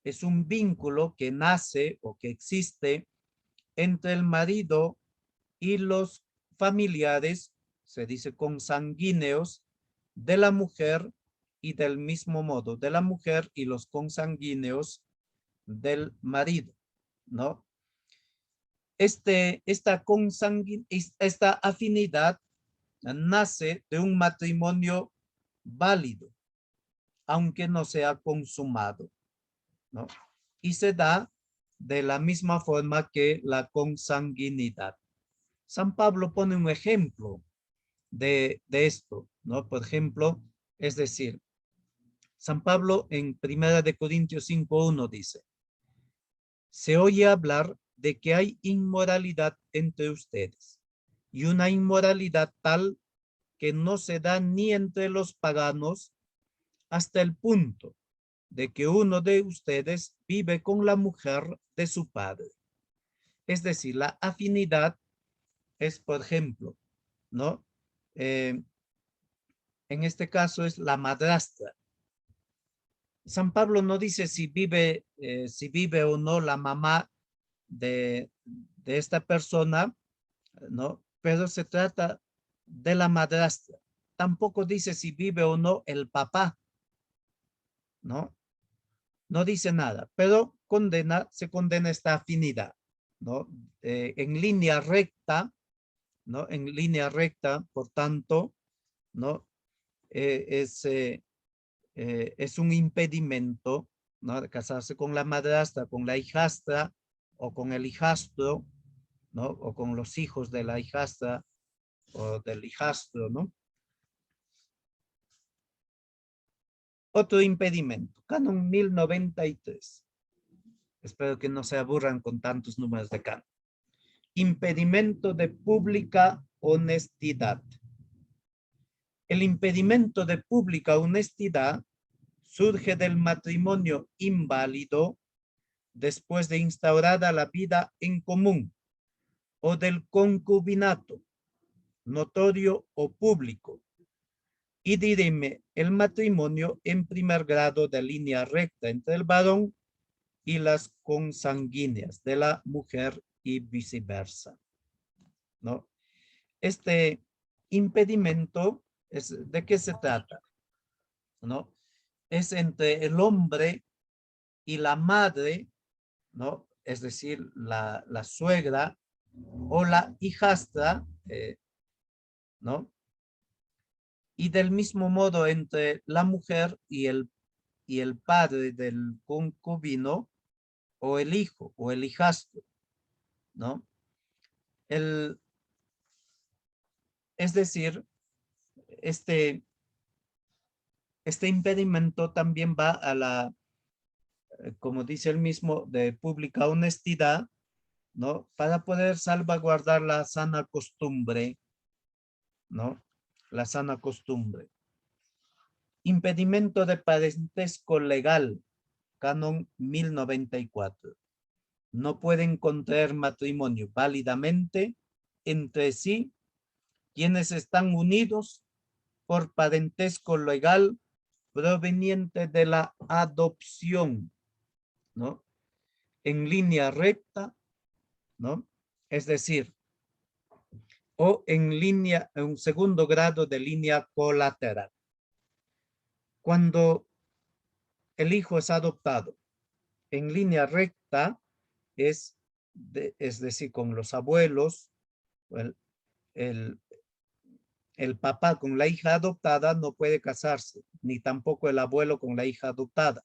es un vínculo que nace o que existe entre el marido y los familiares, se dice consanguíneos, de la mujer y del mismo modo de la mujer y los consanguíneos del marido, ¿no? Esta afinidad nace de un matrimonio válido, aunque no sea consumado, ¿no? Y se da de la misma forma que la consanguinidad. San Pablo pone un ejemplo de esto, ¿no? Por ejemplo, es decir, San Pablo en 1 Corintios 5:1 dice, se oye hablar de que hay inmoralidad entre ustedes y una inmoralidad tal que no se da ni entre los paganos hasta el punto de que uno de ustedes vive con la mujer de su padre. Es decir, la afinidad es, por ejemplo, ¿no? En este caso es la madrastra. San Pablo no dice si vive o no la mamá de esta persona, ¿no? Pero se trata de la madrastra. Tampoco dice si vive o no el papá, ¿no? No dice nada, pero se condena esta afinidad, ¿no? En línea recta, ¿no? En línea recta, por tanto, ¿no? Es un impedimento, ¿no? De casarse con la madrastra, con la hijastra o con el hijastro, ¿no? O con los hijos de la hijastra o del hijastro, ¿no? Otro impedimento, canon 1093. Espero que no se aburran con tantos números de canon. Impedimento de pública honestidad. El impedimento de pública honestidad surge del matrimonio inválido después de instaurada la vida en común o del concubinato notorio o público y dirime el matrimonio en primer grado de línea recta entre el varón y las consanguíneas de la mujer y viceversa, ¿no? Este impedimento ¿de qué se trata? ¿No? Es entre el hombre y la madre, ¿no? Es decir, la suegra o la hijastra, ¿no? Y del mismo modo entre la mujer y el padre del concubino o el hijo o el hijastro, ¿no? Es decir, este impedimento también va a la, como dice el mismo, de pública honestidad, ¿no? Para poder salvaguardar la sana costumbre, ¿no? La sana costumbre. Impedimento de parentesco legal, canon 1094. No pueden contraer matrimonio válidamente entre sí quienes están unidos por parentesco legal proveniente de la adopción, ¿no? En línea recta, ¿no? Es decir, o en línea, en un segundo grado de línea colateral. Cuando el hijo es adoptado en línea recta, es decir, con los abuelos, el papá con la hija adoptada no puede casarse, ni tampoco el abuelo con la hija adoptada,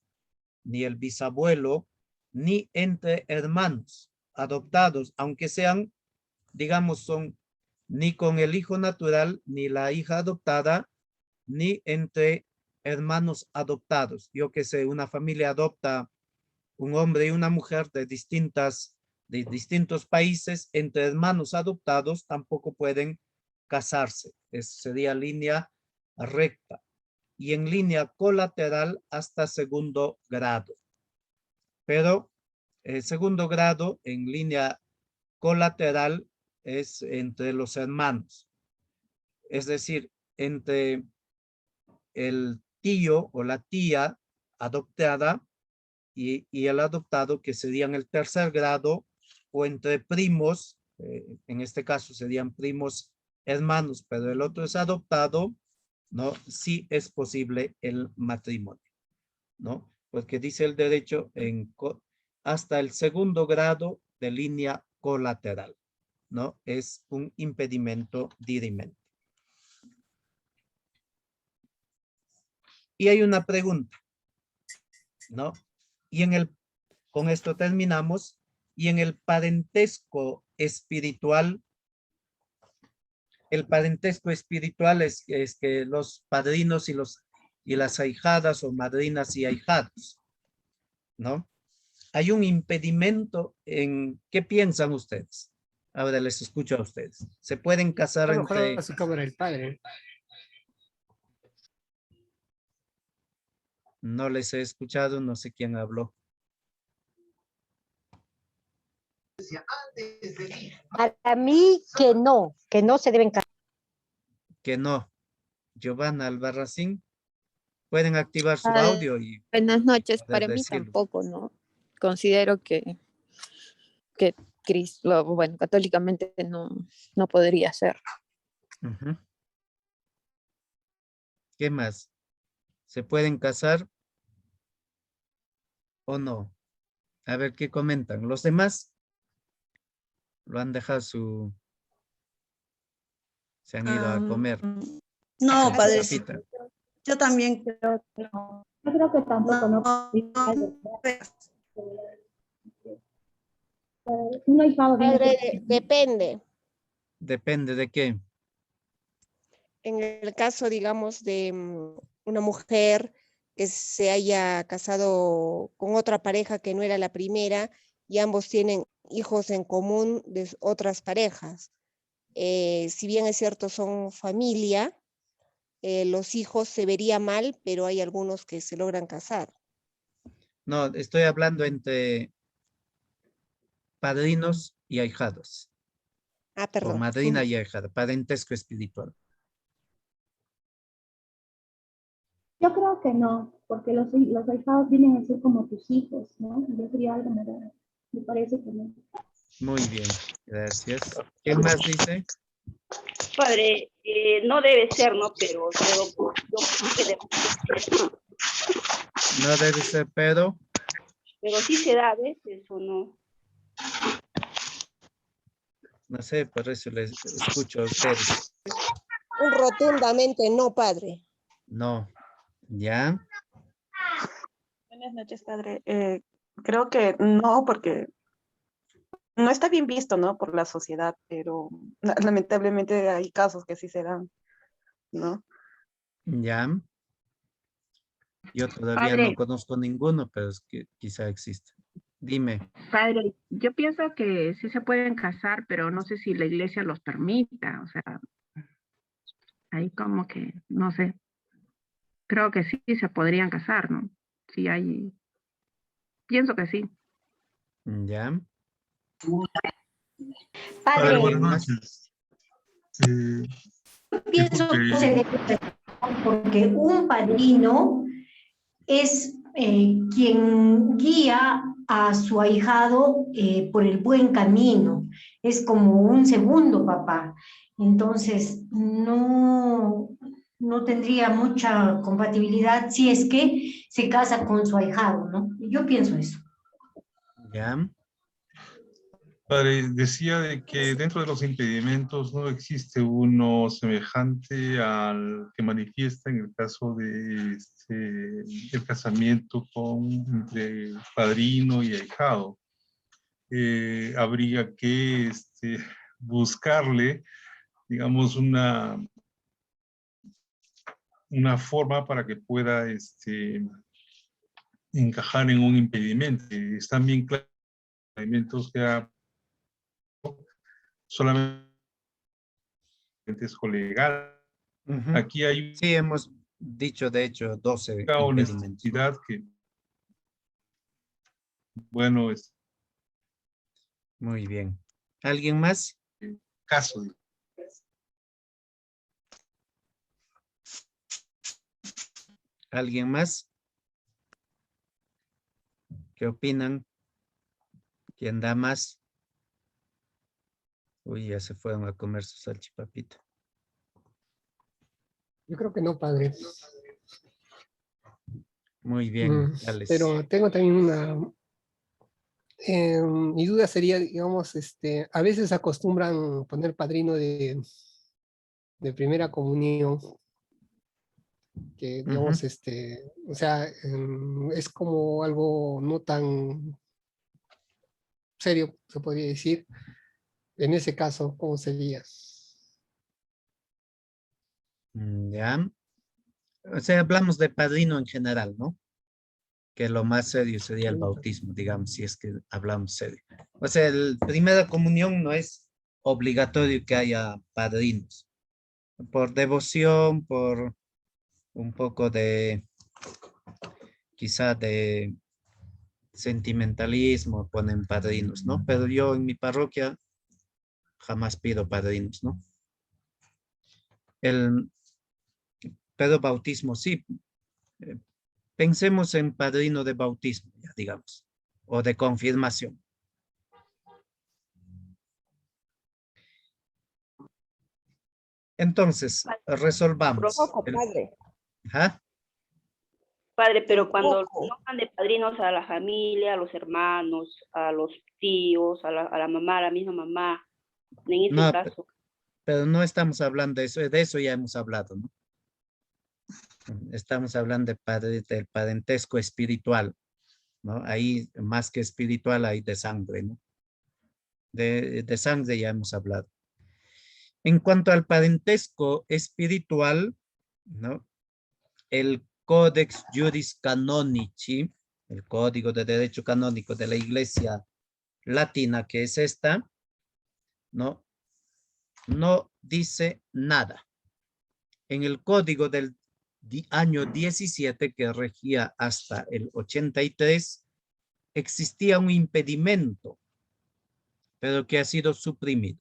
ni el bisabuelo, ni entre hermanos adoptados, aunque sean, digamos, son ni con el hijo natural, ni la hija adoptada, ni entre hermanos adoptados. Yo que sé, una familia adopta un hombre y una mujer de distintos países, entre hermanos adoptados tampoco pueden casarse. Sería línea recta. Y en línea colateral hasta segundo grado. Pero segundo grado en línea colateral es entre los hermanos. Es decir, entre el tío o la tía adoptada y el adoptado, que serían el tercer grado, o entre primos, en este caso serían primos hermanos, pero el otro es adoptado, ¿no? Sí es posible el matrimonio, ¿no? Porque dice el derecho hasta el segundo grado de línea colateral, ¿no? Es un impedimento dirimente. Y hay una pregunta, ¿no? Y con esto terminamos. Y en el parentesco espiritual, el parentesco espiritual es que los padrinos y las ahijadas o madrinas y ahijados, ¿no? Hay un impedimento en, ¿qué piensan ustedes? Ahora les escucho a ustedes. ¿Se pueden casar entre... Así como el padre. No les he escuchado, no sé quién habló. Para mí que no se deben casar. Que no. Giovanna Albarracín, pueden activar su Ah, audio y Buenas noches, poder para mí decirlo. tampoco, ¿no? Considero que Cristo, bueno, católicamente no podría ser. Ujú. ¿Qué más? ¿Se pueden casar o no? A ver qué comentan. Los demás lo han dejado se han ido a comer. No, padre, Papita. yo también creo que no. Yo creo que tampoco, no. Un ahijado viene Padre, depende. Depende de qué. En el caso, digamos, de una mujer que se haya casado con otra pareja que no era la primera y ambos tienen hijos en común de otras parejas. Si bien es cierto, son familia, los hijos se vería mal, pero hay algunos que se logran casar. No, estoy hablando entre padrinos y ahijados. Ah, O perdón. madrina y ahijada. Parentesco espiritual. Yo creo que no, porque los ahijados vienen a ser como tus hijos, ¿no? Yo sería algo menor. Me parece que no. Muy bien, gracias. ¿Quién más dice? Padre, no debe ser, ¿no? Pero yo creo que debe ser. No debe ser, pero Pero sí se da a veces, ¿o no? no sé, por eso les escucho a ustedes. Un rotundamente no, padre. No, ¿ya? Buenas noches, padre. Creo que no, porque no está bien visto, ¿no? Por la sociedad, pero lamentablemente hay casos que sí se dan, ¿no? ¿Ya? Yo todavía Padre. no conozco ninguno, pero es que quizá exista. Dime. Padre, yo pienso que sí se pueden casar, pero no sé si la iglesia los permita, o sea, ahí como que, no sé, creo que sí se podrían casar, ¿no? Sí hay, pienso que sí. ¿Ya? Padre, ¿Alguien más? Pienso que se debe respetar porque un padrino es quien guía a su ahijado por el buen camino. Es como un segundo papá. Entonces, no tendría mucha compatibilidad si es que se casa con su ahijado, ¿no? Yo pienso eso. Ya. Padre, decía de que dentro de los impedimentos no existe uno semejante al que manifiesta en el caso de el casamiento entre padrino y ahijado. Habría que buscarle, digamos, una forma para que pueda encajar en un impedimento. Están bien claros los impedimentos que solamente es legal. Aquí hay Sí, hemos dicho, de hecho, 12 una impedimentos. honestidad que, bueno, es Muy bien. ¿Alguien más? caso. ¿Alguien más? ¿Qué opinan? ¿Quién da más? Uy, ya se fueron a comer su salchipapita. Yo creo que no, padre. Muy bien, Alex. Pero tengo también mi duda sería, digamos, a veces acostumbran poner padrino de primera comunión, que digamos, o sea, es como algo no tan serio, se podría decir. En ese caso, ¿cómo sería? Ya. O sea, hablamos de padrino en general, ¿no? Que lo más serio sería el bautismo, digamos, si es que hablamos serio. O sea, la primera comunión no es obligatorio que haya padrinos. Por devoción, por un poco de, quizá de sentimentalismo, ponen padrinos, ¿no? Pero yo en mi parroquia jamás pido padrinos, ¿no? Pero bautismo sí. Pensemos en padrino de bautismo, ya, digamos, o de confirmación. Entonces, resolvamos. Padre. ¿Ah? Padre, pero cuando nombran de padrinos a la familia, a los hermanos, a los tíos, a la mamá, a la misma mamá, en ese No, caso. pero no estamos hablando de eso ya hemos hablado, ¿no? Estamos hablando del parentesco espiritual, ¿no? Ahí, más que espiritual, hay de sangre, ¿no? De sangre ya hemos hablado. En cuanto al parentesco espiritual, ¿no? El Codex Juris Canonici, el Código de Derecho Canónico de la Iglesia Latina, que es esta, ¿no? No dice nada. En el código del año 17, que regía hasta el 83, existía un impedimento, pero que ha sido suprimido,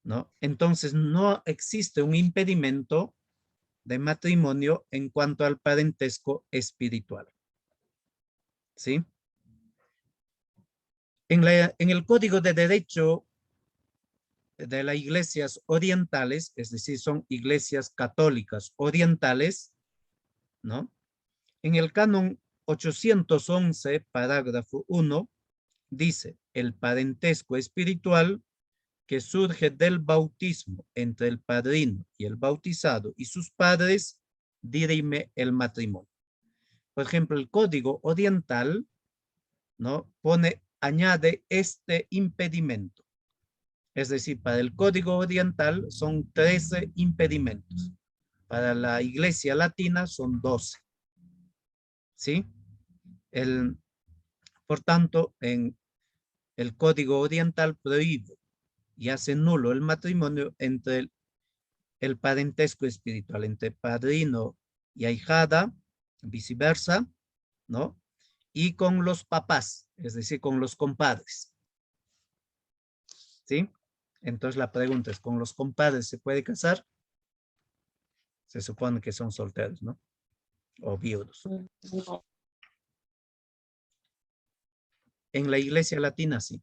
¿no? Entonces, no existe un impedimento de matrimonio en cuanto al parentesco espiritual. ¿Sí? En el Código de Derecho de las iglesias orientales, es decir, son iglesias católicas orientales, ¿no? En el canon 811, parágrafo 1, dice, el parentesco espiritual que surge del bautismo entre el padrino y el bautizado y sus padres, dirime el matrimonio. Por ejemplo, el Código Oriental, ¿no? Añade este impedimento. Es decir, para el Código Oriental son 13 impedimentos. Para la Iglesia Latina son 12. ¿Sí? Por tanto, en el Código Oriental prohíbe y hace nulo el matrimonio entre el parentesco espiritual, entre padrino y ahijada, viceversa, ¿no? Y con los papás, es decir, con los compadres. ¿Sí? Entonces la pregunta es, ¿con los compadres se puede casar? Se supone que son solteros, ¿no? O viudos. No. En la Iglesia Latina sí.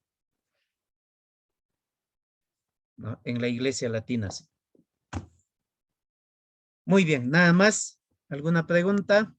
¿no? En la iglesia latina, sí. Muy bien, nada más. ¿Alguna pregunta?